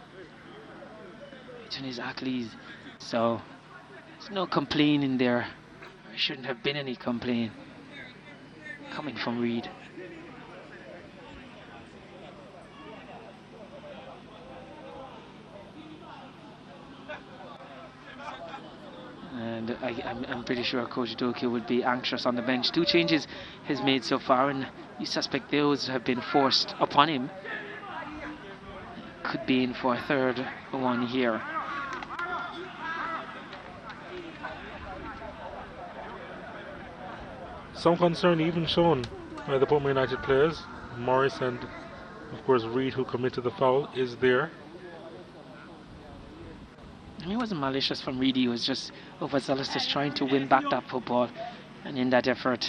It's on his Achilles. So there's no complaining there. There shouldn't have been any complaint coming from Reed. And I'm pretty sure Coach Doki would be anxious on the bench. 2 changes he's made so far, and you suspect those have been forced upon him. Could be in for a third one here. Some concern even shown by the Portmore United players. Morris and, of course, Reed, who committed the foul, is there. He wasn't malicious from Reed, he was just overzealous, just trying to win back that football. And in that effort,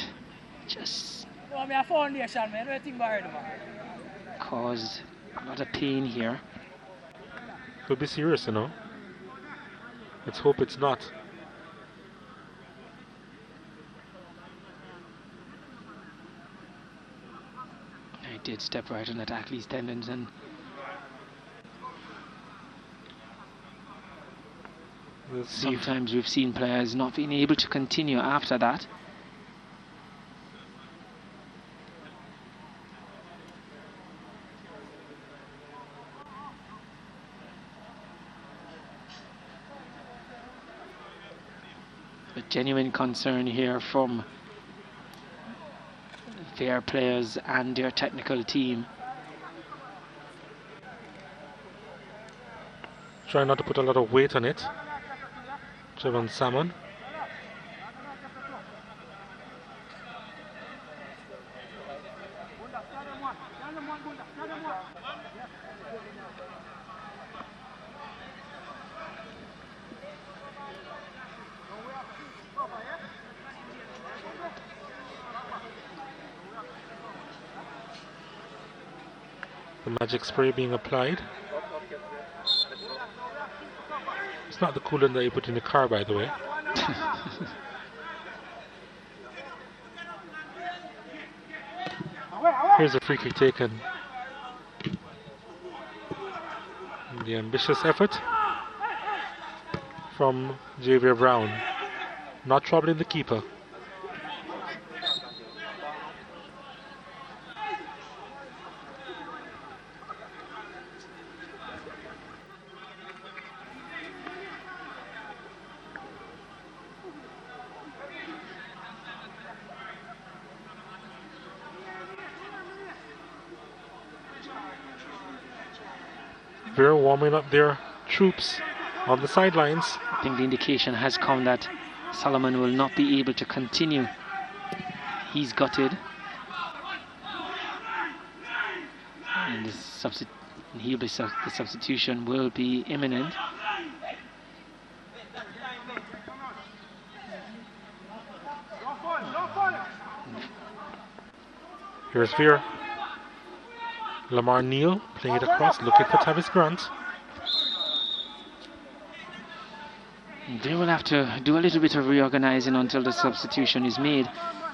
just caused a lot of pain here. Could be serious, you know. Let's hope it's not. He did step right on that Achilles tendons, and Let's see if sometimes we've seen players not being able to continue after that. A genuine concern here from Vere players and their technical team. try not to put a lot of weight on it. Trevon Salmon. The magic spray being applied. It's not the coolant that you put in the car, by the way. Here's a free kick taken. The ambitious effort from Vere Brown. Not troubling the keeper. Vere warming up their troops on the sidelines. I think the indication has come that Solomon will not be able to continue. He's gutted. And the substitution will be imminent. Here's Vere. Lamar Neal playing it across, looking for Tavis Grant. They will have to do a little bit of reorganizing until the substitution is made,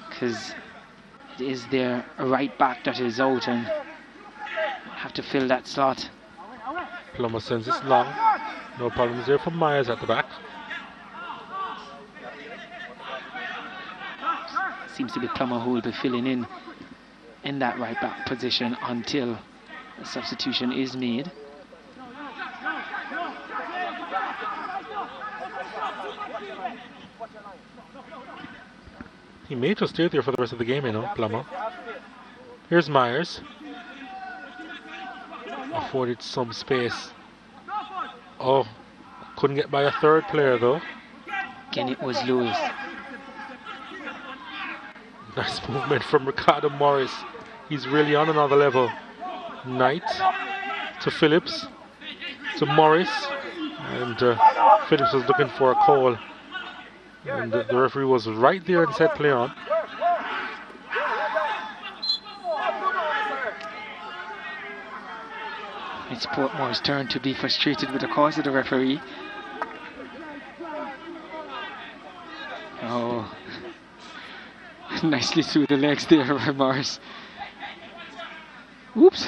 because it is their right back that is out and have to fill that slot. Plummer sends this long. No problems there for Myers at the back. Seems to be Plummer who will be filling in that right back position until a substitution is made. He may just stay there for the rest of the game, you know, Plummer. Here's Myers. Afforded some space. Oh, couldn't get by a third player though. Again, it was Lewis. Nice movement from Ricardo Morris. He's really on another level. Knight to Phillips to Morris, and Phillips was looking for a call, and the referee was right there and said play on. It's Portmore's turn to be frustrated with the cause of the referee. Oh, nicely through the legs there by Morris. Oops.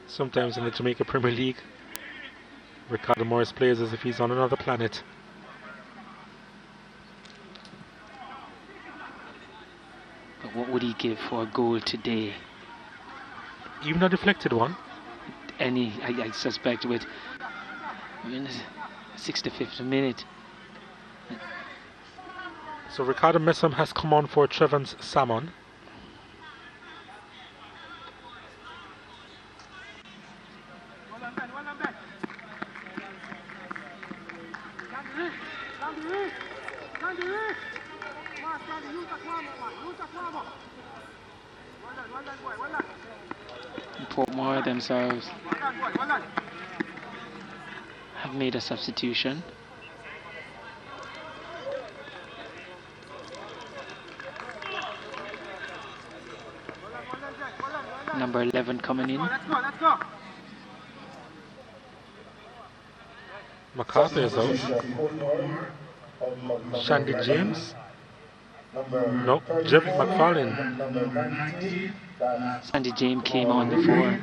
Sometimes in the Jamaica Premier League, Ricardo Morris plays as if he's on another planet. But what would he give for a goal today? Even a deflected one? I suspect with 65th minute. So Ricardo Messam has come on for Trevance Salmon. Portmore themselves have made a substitution. Number 11 coming in. MacArthur is out. Shandy James. No, Jeff McFarlane. Sandy James came on before.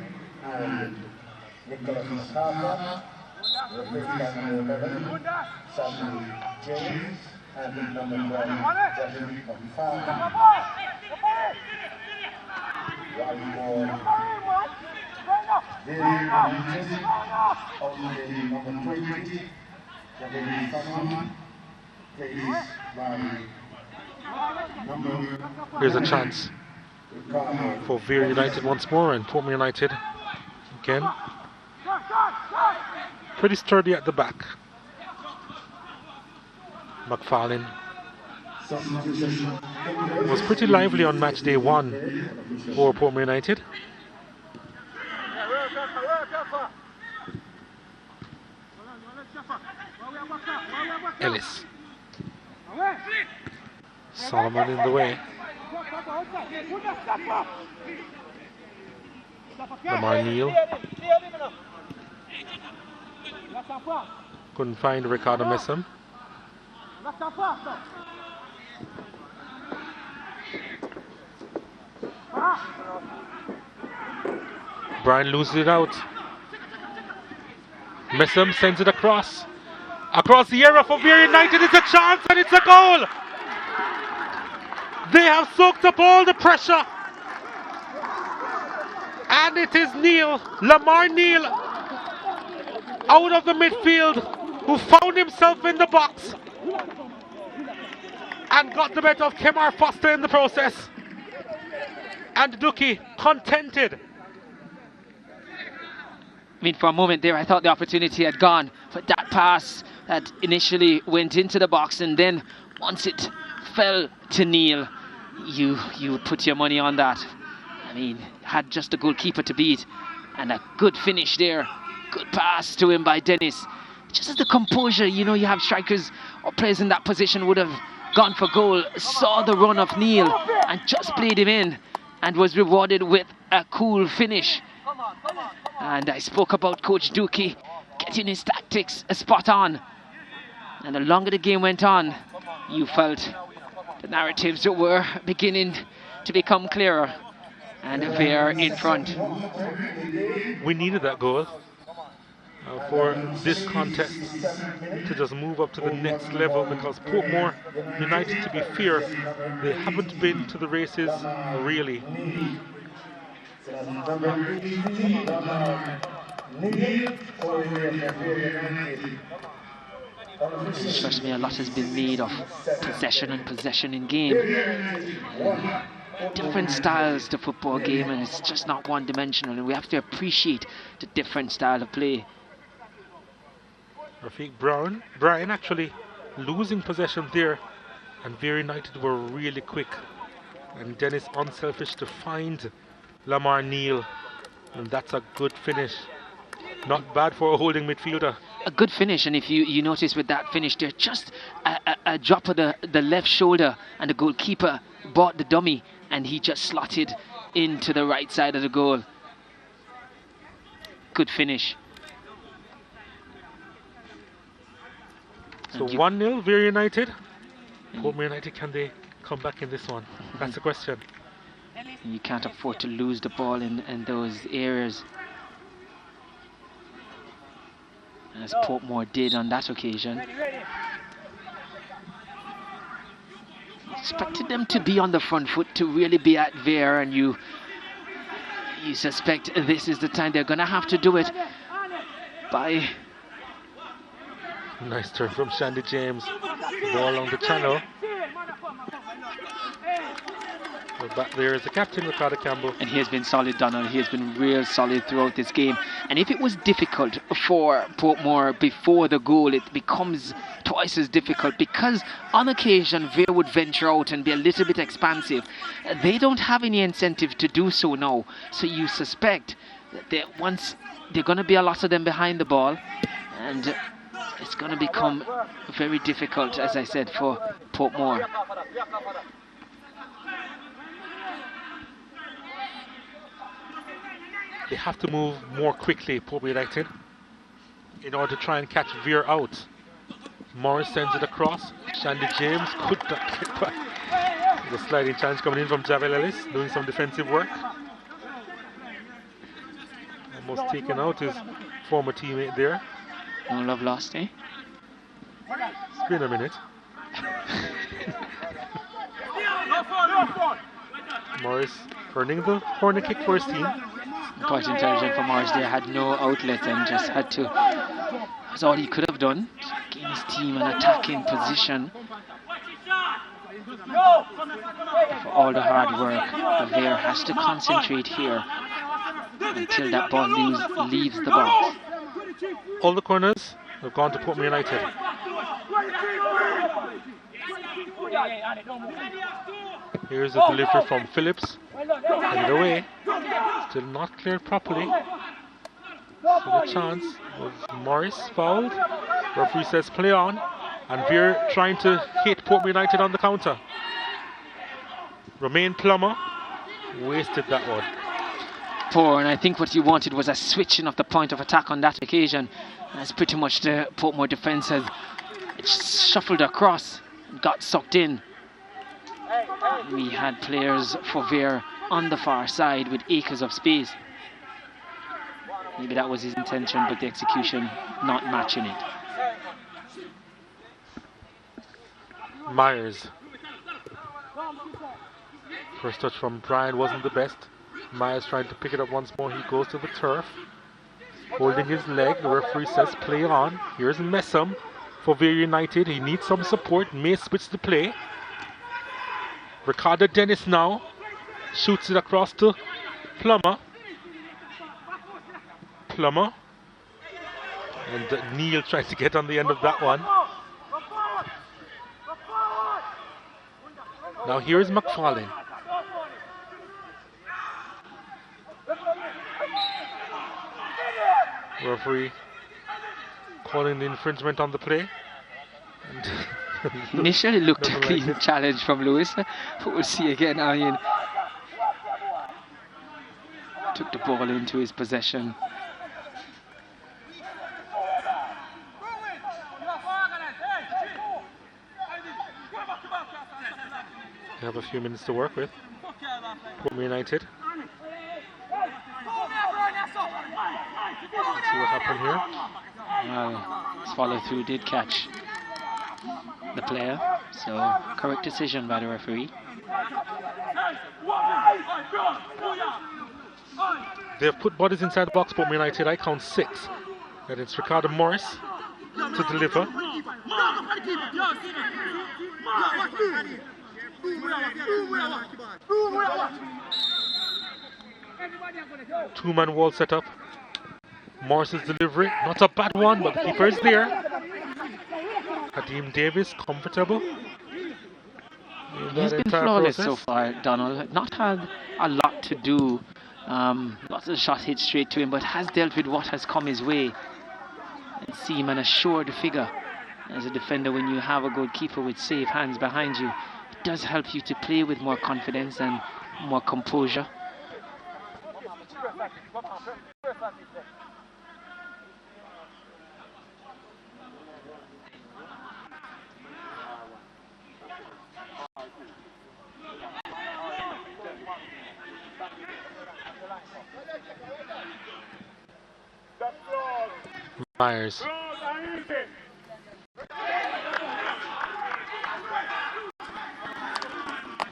Here's a chance for Vere United once more, and Portmore United again. Pretty sturdy at the back. McFarlane was pretty lively on match day 1 for Portmore United. Ellis. Solomon in the way. Lamar Neal. Couldn't find Ricardo Messam. Brian loses it out. Messam sends it across. Across the area for Vere United. It's a chance and it's a goal. They have soaked up all the pressure. And it is Lamar Neal, out of the midfield, who found himself in the box and got the better of Kemar Foster in the process. And Duki contented. I mean, for a moment there, I thought the opportunity had gone, but that pass that initially went into the box, and then once it fell to Neil, you would put your money on that. I mean, had just a goalkeeper to beat, and a good finish there. Good pass to him by Dennis. Just as the composure, you know, you have strikers or players in that position would have gone for goal, saw the run of Neil and just played him in, and was rewarded with a cool finish. And I spoke about Coach Dookie getting his tactics spot on. And the longer the game went on, you felt the narratives were beginning to become clearer. And Vere in front. We needed that goal for this contest to just move up to the next level, because Portmore United, to be fair, they haven't been to the races really. Trust me, a lot has been made of possession and possession in game. Different styles to football game, and it's just not one-dimensional, and we have to appreciate the different style of play. Rafiq Brian actually losing possession there, and Vere United were really quick, and Dennis unselfish to find Lamar Neal, and that's a good finish. Not bad for a holding midfielder. A good finish, and if you notice with that finish there, just a drop of the left shoulder, and the goalkeeper bought the dummy, and he just slotted into the right side of the goal. Good finish. So 1-0 Vere United. Portmore United, can they come back in this one? That's the question. You can't afford to lose the ball in those areas, as Portmore did on that occasion. Expected them to be on the front foot, to really be at Vere, and you suspect this is the time they're gonna have to do it by. Nice turn from Shandy James. Ball along the channel. But back there is the captain, Ricardo Campbell. And he has been solid, Donald. He has been real solid throughout this game. And if it was difficult for Portmore before the goal, it becomes twice as difficult, because on occasion Vere would venture out and be a little bit expansive. They don't have any incentive to do so now. So you suspect that once they're going to be a lot of them behind the ball, and it's going to become very difficult, as I said, for Portmore. They have to move more quickly, Portmore United, in order to try and catch Vere out. Morris sends it across. Shandy James could not get by. There's a sliding challenge coming in from Javel Ellis, doing some defensive work. Almost taken out his former teammate there. No love lost, eh? It's been a minute. Morris earning the corner kick for his team. Quite intelligent for Morris there, had no outlet and just had to, that's all he could have done, getting his team an attacking position. For all the hard work, Vere has to concentrate here until that ball leaves the box. All the corners have gone to Portmore United. Here's a delivery from Phillips. Headed away. Still not cleared properly. So the chance was Morris fouled. Referee says play on. And Vere trying to hit Portmore United on the counter. Romain Plummer wasted that one. Poor, and I think what you wanted was a switching of the point of attack on that occasion. That's pretty much the Portmore defence has shuffled across and got sucked in. We had players for Vere on the far side with acres of space. Maybe that was his intention, but the execution not matching it. Myers. First touch from Brian wasn't the best. Myers trying to pick it up once more. He goes to the turf, holding his leg. The referee says play on. Here's Messam for Vere United. He needs some support. May switch the play. Ricardo Dennis now shoots it across to Plummer. Plummer. And Neil trying to get on the end of that one. Now here's McFarlane. Referee calling the infringement on the play. Initially looked a clean challenge from Lewis. We'll see again how he took the ball into his possession. They have a few minutes to work with. Portmore United. Let's see what happened here. Well, his follow through did catch the player, so correct decision by the referee. They have put bodies inside the box, Portmore United. I count 6. And it's Ricardo Morris to deliver. Two-man wall set up. Morris's delivery, not a bad one, but the keeper is there. Hadim Davis, comfortable. He's been flawless so far, Donald. Not had a lot to do. Lots of shots hit straight to him, but has dealt with what has come his way. And seem an assured figure. As a defender, when you have a goalkeeper with safe hands behind you, it does help you to play with more confidence and more composure. Myers.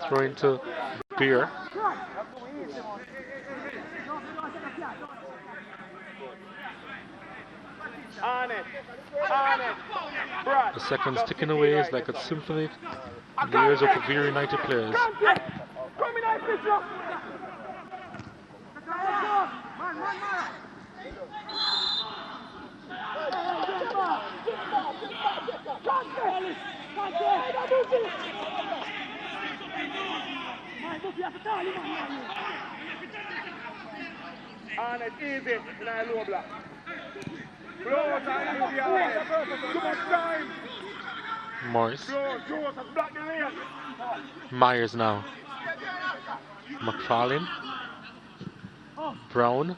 Throw into Vere. The seconds ticking away is like a symphony in the ears of the Vere United players. And it's easy in a low block. Morris. Myers now. McFarlane. Brown.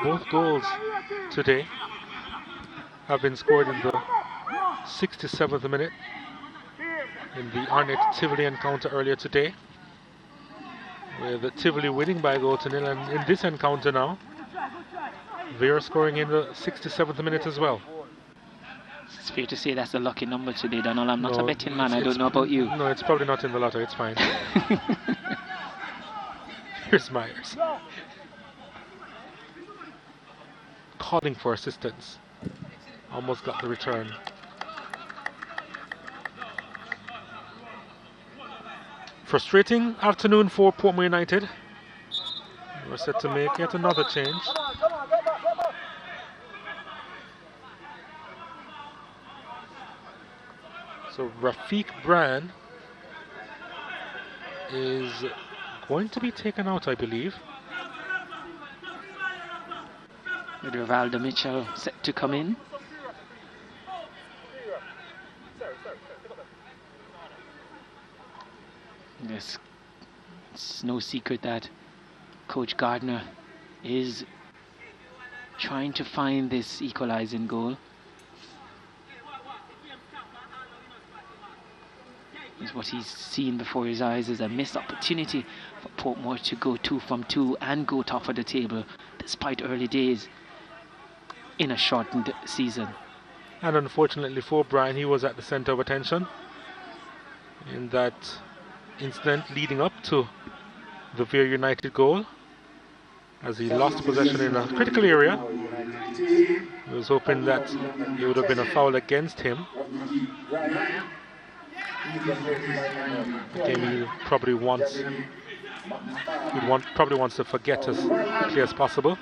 Both goals today have been scored in the 67th minute in the Arnett Tivoli encounter earlier today, with Tivoli winning by a goal to nil, and in this encounter now Vere scoring in the 67th minute as well. It's fair to say that's a lucky number today, Donald. I'm not a betting man, I don't know about you. No, it's probably not in the lotto, it's fine. Here's Myers. Calling for assistance. Almost got the return. Frustrating afternoon for Portmore United. We're set to make yet another change. So Rafiq Bran is going to be taken out, I believe. With Rivaldo Mitchell set to come in. It's no secret that Coach Gardner is trying to find this equalizing goal. Is what he's seen before his eyes is a missed opportunity for Portmore to go 2 from 2 and go top of the table despite early days in a shortened season. And unfortunately for Brian, he was at the centre of attention in that incident leading up to the Vere United goal, as he lost possession in a critical area. He was hoping that it would have been a foul against him. Again, he probably wants to forget as quickly as possible.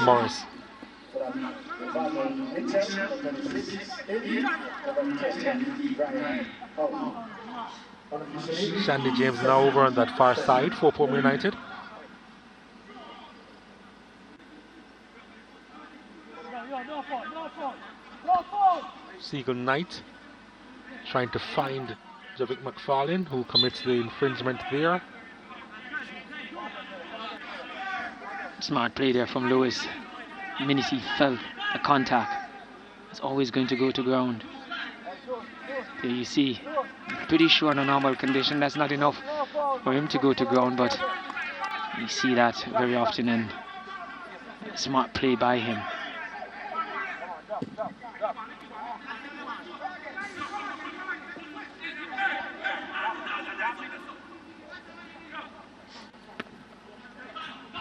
Morris. Shandy James now over on that far side for Portmore United. Seagull Knight trying to find Javik McFarlane, who commits the infringement there. Smart play there from Lewis. The minute he felt a contact, it's always going to go to ground. There you see, pretty sure in a normal condition that's not enough for him to go to ground, but you see that very often, and smart play by him.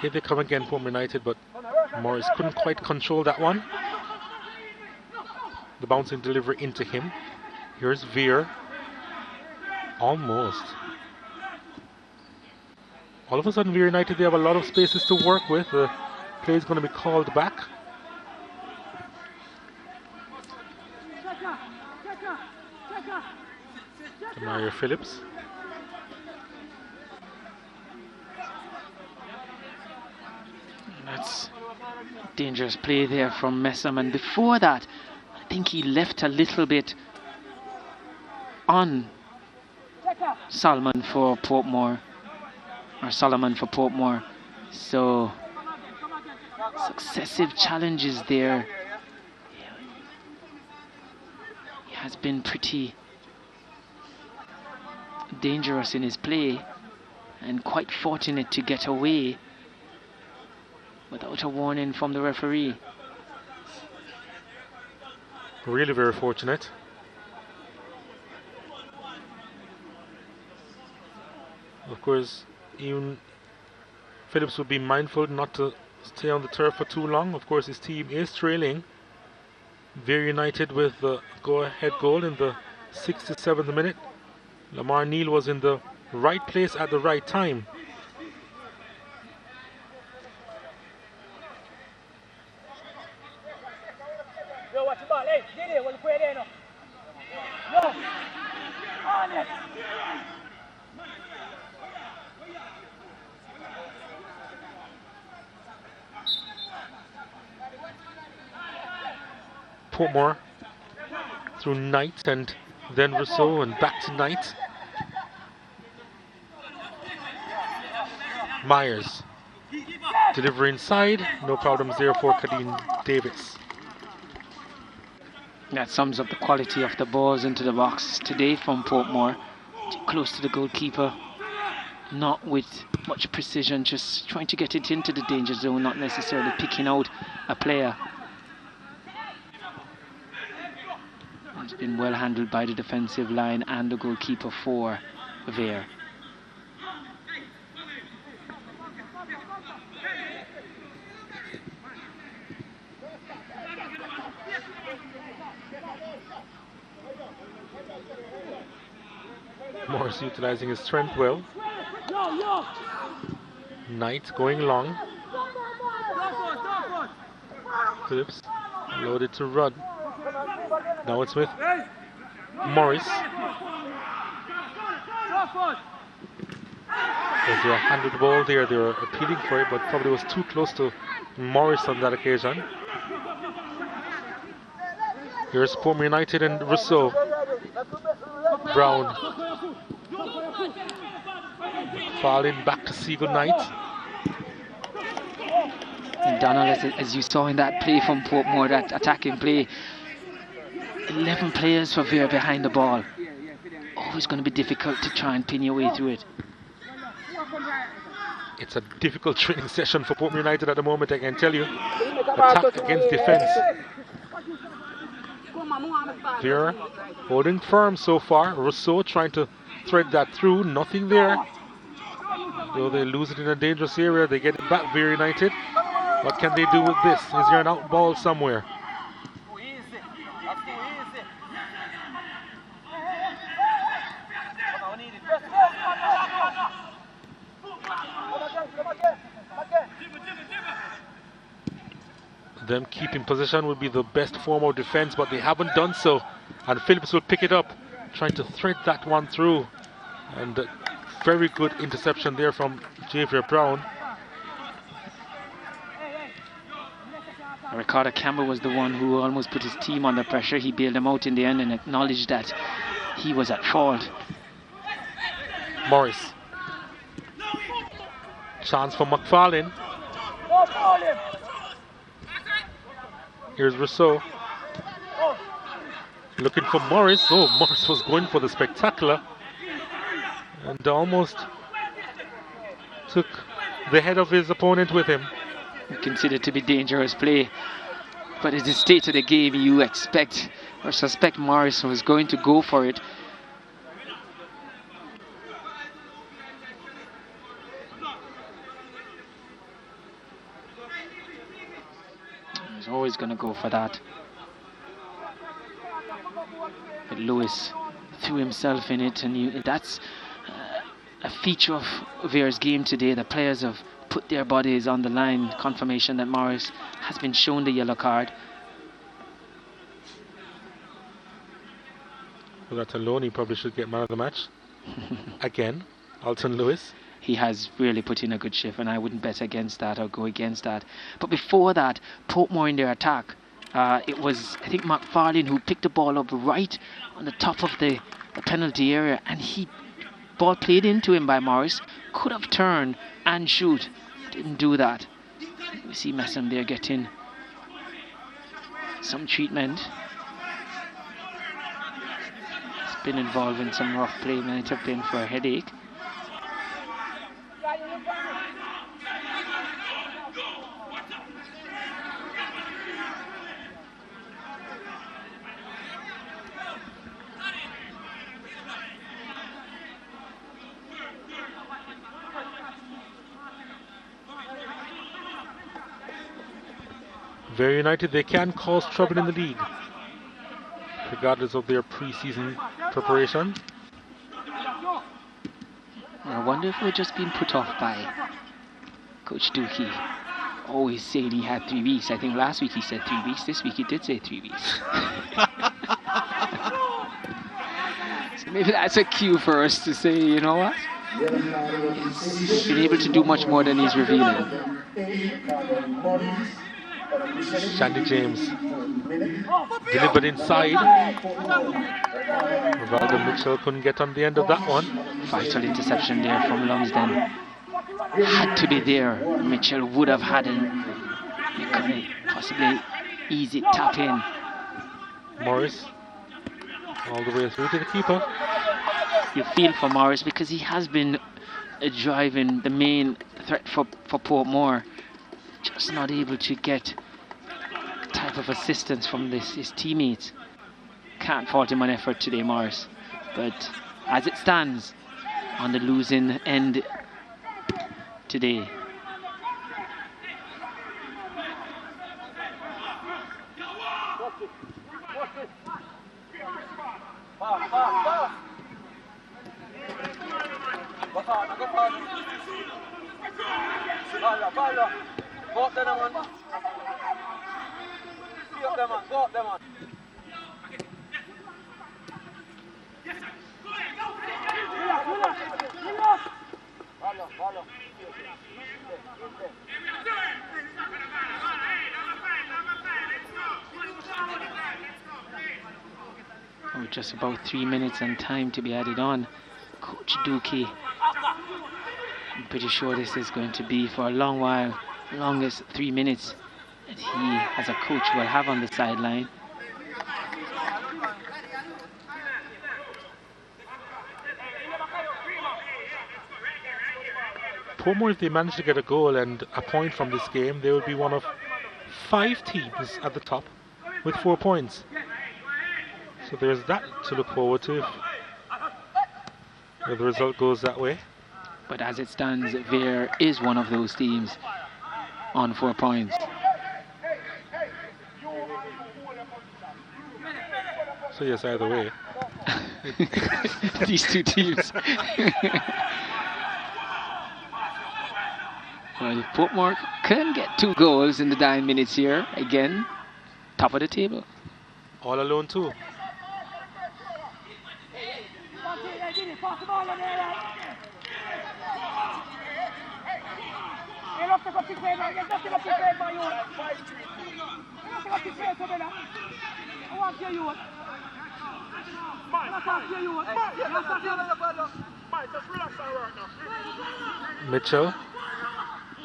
Here they come again, Portmore United, but Morris couldn't quite control that one. The bouncing delivery into him. Here's Vere. Almost. All of a sudden, Vere United, they have a lot of spaces to work with. The play is going to be called back. Mario Phillips. That's dangerous play there from Messam, and before that I think he left a little bit on Solomon for Portmore, so successive challenges there. He has been pretty dangerous in his play and quite fortunate to get away without a warning from the referee. Really very fortunate. Of course, even Phillips would be mindful not to stay on the turf for too long. Of course, his team is trailing. Vere United with the go-ahead goal in the 67th minute. Lamar Neal was in the right place at the right time. Portmore through Knight and then Rousseau and back to Knight. Myers delivery inside, no problems there for Kadeen Davis. That sums up the quality of the balls into the box today from Portmore. Too close to the goalkeeper, not with much precision, just trying to get it into the danger zone, not necessarily picking out a player. It's been well handled by the defensive line and the goalkeeper for Vere. Morris utilizing his strength well. Knight going long. Phillips loaded to run. Now it's with Morris. Was there a handed ball there? They were appealing for it, but probably was too close to Morris on that occasion. Here's Portmore United and Rousseau. Brown. Falling back to say goodnight. And Donald, as you saw in that play from Portmore, that attacking play, 11 players for Vere behind the ball. Always going to be difficult to try and pin your way through it. It's a difficult training session for Portmore United at the moment, I can tell you. Attack against defense. Vere holding firm so far. Rousseau trying to thread that through. Nothing there. Though they lose it in a dangerous area, they get it back, Vere United. What can they do with this? Is there an out ball somewhere? Them keeping possession would be the best form of defense, but they haven't done so. And Phillips will pick it up, trying to thread that one through. And very good interception there from Javier Brown. Ricardo Campbell was the one who almost put his team under pressure. He bailed them out in the end and acknowledged that he was at fault. Morris. Chance for McFarlane. Here's Rousseau. Looking for Morris. Oh, Morris was going for the spectacular. And almost took the head of his opponent with him. Considered to be dangerous play. But at the state of the game, you expect or suspect Morris was going to go for it. He's always going to go for that. But Lewis threw himself in it, and that's a feature of Vere's game today. The players have put their bodies on the line. Confirmation that Morris has been shown the yellow card. Well, that alone, he probably should get man of the match. Again, Alton Lewis. He has really put in a good shift, and I wouldn't bet against that or go against that. But before that, Portmore in their attack, it was, I think, McFarlane who picked the ball up right on the top of the penalty area, and ball played into him by Morris, could have turned and shoot, didn't do that. We see Messam there getting some treatment. He's been involved in some rough play, might have been for a headache. Vere United, they can cause trouble in the league, regardless of their pre-season preparation. I wonder if we're just being put off by Coach Dookie. Always saying he had 3 weeks. I think last week he said 3 weeks. This week he did say 3 weeks. So maybe that's a cue for us to say, you know what? He's been able to do much more than he's revealing. Shandy James delivered inside. Rivaldo Mitchell couldn't get on the end of that one. Vital interception there from Lumsden. Had to be there. Mitchell would have had it. He couldn't possibly easy tap in. Morris all the way through to the keeper. You feel for Morris because he has been driving the main threat for Portmore. Just not able to get type of assistance from his teammates. Can't fault him on effort today, Morris. But as it stands, on the losing end today. Oh, just about 3 minutes and time to be added on. Coach Dookie, I'm pretty sure this is going to be for a long while, longest 3 minutes that he as a coach will have on the sideline. Portmore, if they manage to get a goal and a point from this game, they will be one of 5 teams at the top with 4 points. So there's that to look forward to if the result goes that way. But as it stands, Vere is one of those teams on 4 points. So yes, either way. These two teams. Well, Portmore can get 2 goals in the 9 minutes here. Again, top of the table. All alone too. Mitchell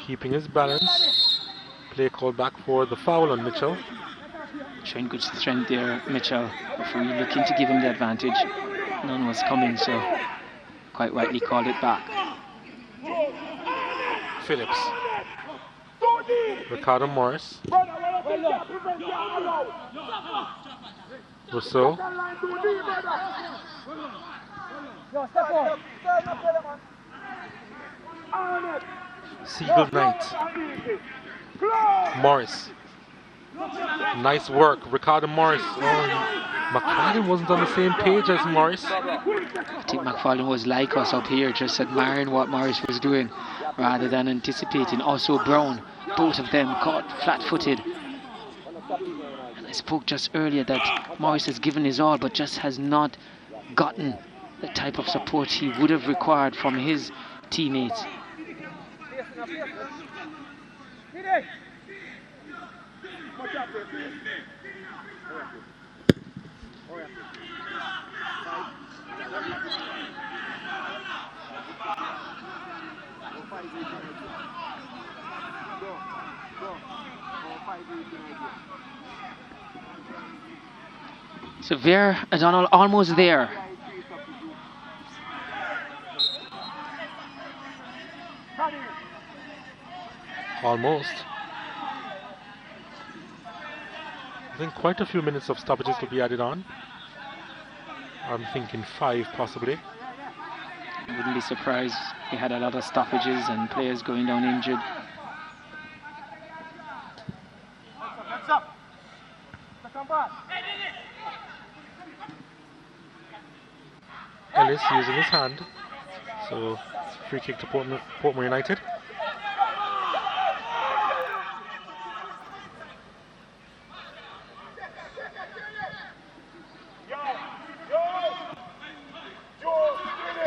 keeping his balance. Play called back for the foul on Mitchell. Showing good strength there, Mitchell. Referee looking to give him the advantage. None was coming, so quite rightly called it back. Phillips. Ricardo Morris. Rousseau. Siegel Knight. Morris. Nice work, Ricardo Morris. Oh, McFarlane wasn't on the same page as Morris. I think McFarlane was like us up here, just admiring what Morris was doing rather than anticipating. Also Brown, both of them caught flat-footed. And I spoke just earlier that Morris has given his all, but just has not gotten the type of support he would have required from his teammates. So Vere is almost there. Almost. I think quite a few minutes of stoppages will be added on. I'm thinking 5 possibly. I wouldn't be surprised. He had a lot of stoppages and players going down injured. Ellis using his hand. So free kick to Portmore United.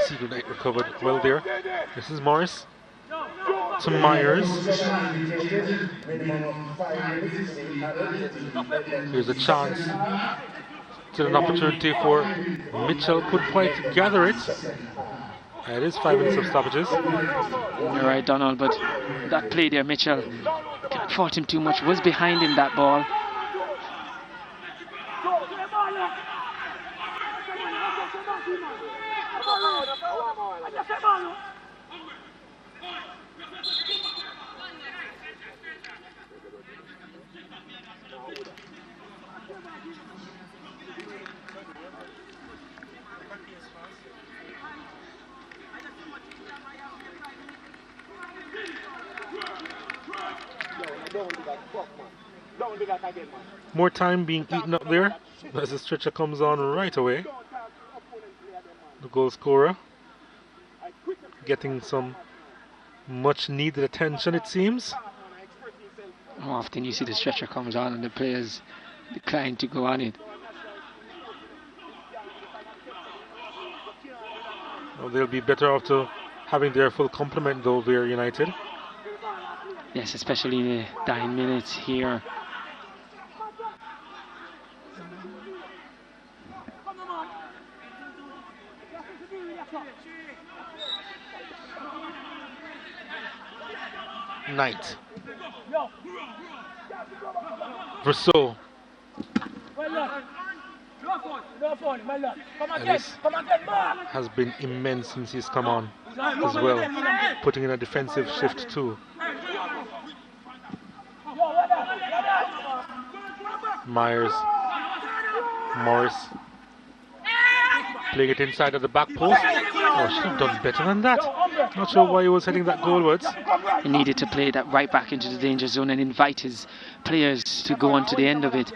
Siegel Knight recovered well there. This is Morris to Myers. Here's a chance. Still an opportunity for Mitchell. Couldn't quite gather it. It is 5 minutes of stoppages. You're right, Donald, but that play there, Mitchell, can't fault him too much. Was behind him that ball. More time being eaten up there as the stretcher comes on right away. The goal scorer getting some much needed attention, it seems. Often you see the stretcher comes on and the players declined to go on it. Well, they'll be better off to having their full complement though, Vere United. Yes, especially in the dying minutes here. Knight. Rousseau. Ellis has been immense since he's come on as well, putting in a defensive shift too. Myers, Morris, playing it inside of the back post. Oh, should have done better than that. Not sure why he was heading that goalwards. He needed to play that right back into the danger zone and invite his players to go on to the end of it.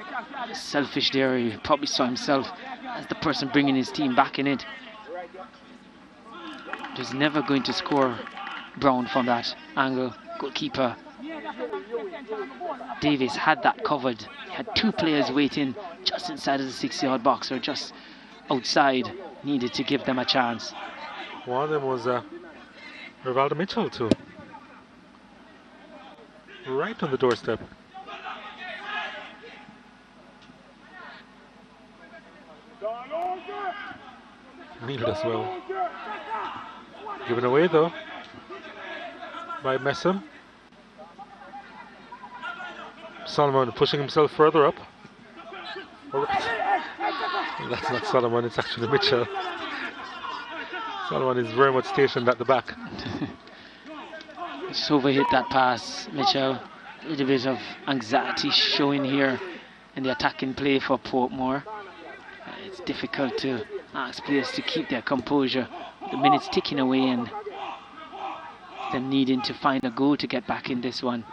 Selfish there, he probably saw himself as the person bringing his team back in it. Just never going to score Brown from that angle. Goalkeeper Davis had that covered. He had two players waiting just inside of the 6-yard box or just outside. Needed to give them a chance. One of them was Rivaldo Mitchell too. Right on the doorstep. Needed as well. Given away though by Messam. Solomon pushing himself further up. That's not Solomon, it's actually Mitchell. Solomon is very much stationed at the back. Just overhit that pass, Mitchell. A little bit of anxiety showing here in the attacking play for Portmore. It's difficult to ask players to keep their composure. The minutes ticking away and them needing to find a goal to get back in this one.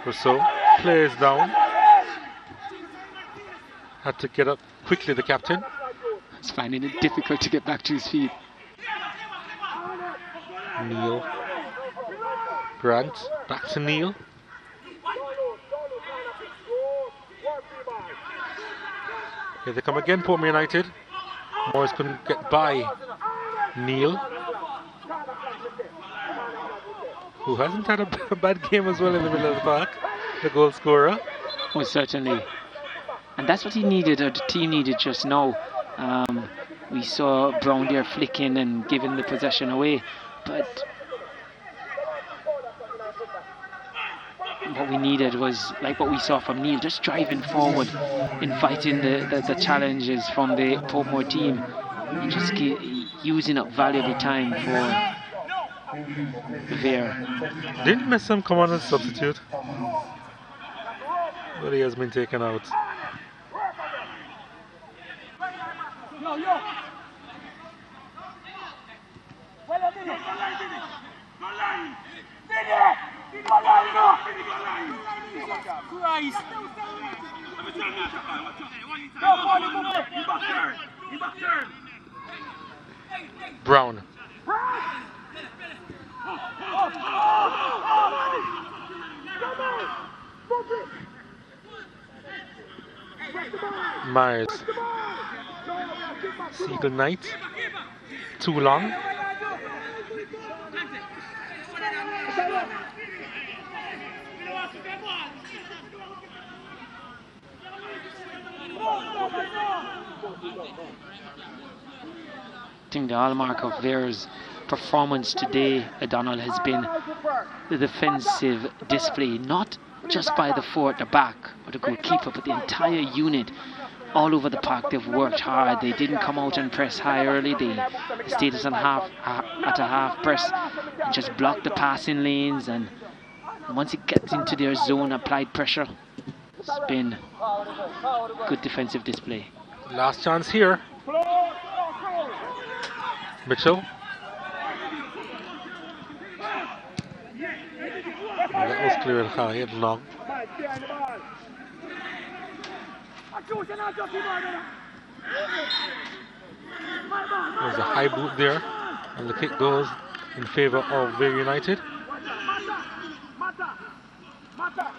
Rousseau plays down. Had to get up quickly, the captain. He's finding it difficult to get back to his feet. Neil. Grant, back to Neil. Here they come again, Portmore United. Morris couldn't get by Neil, who hasn't had a bad game as well in the middle of the park, the goal scorer. Oh, certainly. And that's what he needed, or the team needed just now. We saw Brown there flicking and giving the possession away, but what we needed was like what we saw from Neil, just driving forward, inviting the challenges from the Portmore team, and just using up valuable time for Vere. Didn't Messam come on as substitute? But he has been taken out. Brown. Myers. Siegel Knight. Too long. I think the hallmark of Vere's performance today, O'Donnell, has been the defensive display, not just by the four at the back or the goalkeeper, but the entire unit all over the park. They've worked hard. They didn't come out and press high early. They stayed at a half press and just blocked the passing lanes, and once it gets into their zone, applied pressure. It's been good defensive display. Last chance here. Mitchell. That was clear and high and long. There's a high boot there, and the kick goes in favor of Vere United. Matter.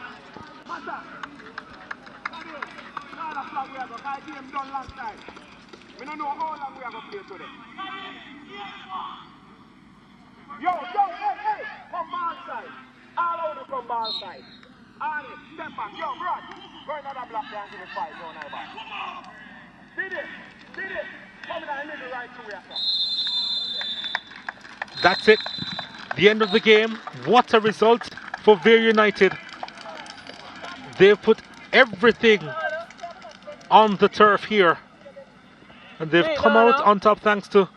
Not a flag we are going to play. Game done last time. We don't know how long we are going to play today. Yo, hey. Come ball side. All out to come ball side. On it. Step back. Yo, Brad. Go another block there and give it 5. Go on, back. Did it. Come down in the right to where. That's it. The end of the game. What a result for Vere United. They've put everything on the turf here. And they've come out on top thanks to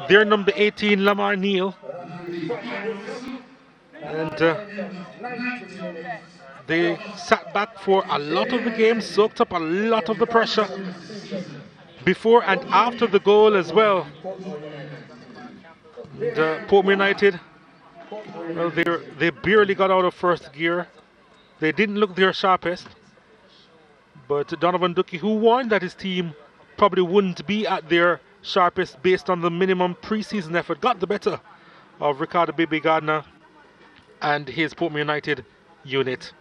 their number 18, Lamar Neal. And they sat back for a lot of the game, soaked up a lot of the pressure before and after the goal as well. And, Portmore United, well, they barely got out of first gear. They didn't look their sharpest. But Donovan Ducky, who warned that his team probably wouldn't be at their sharpest based on the minimum preseason effort, got the better of Ricardo Baby Gardner and his Portmore United unit.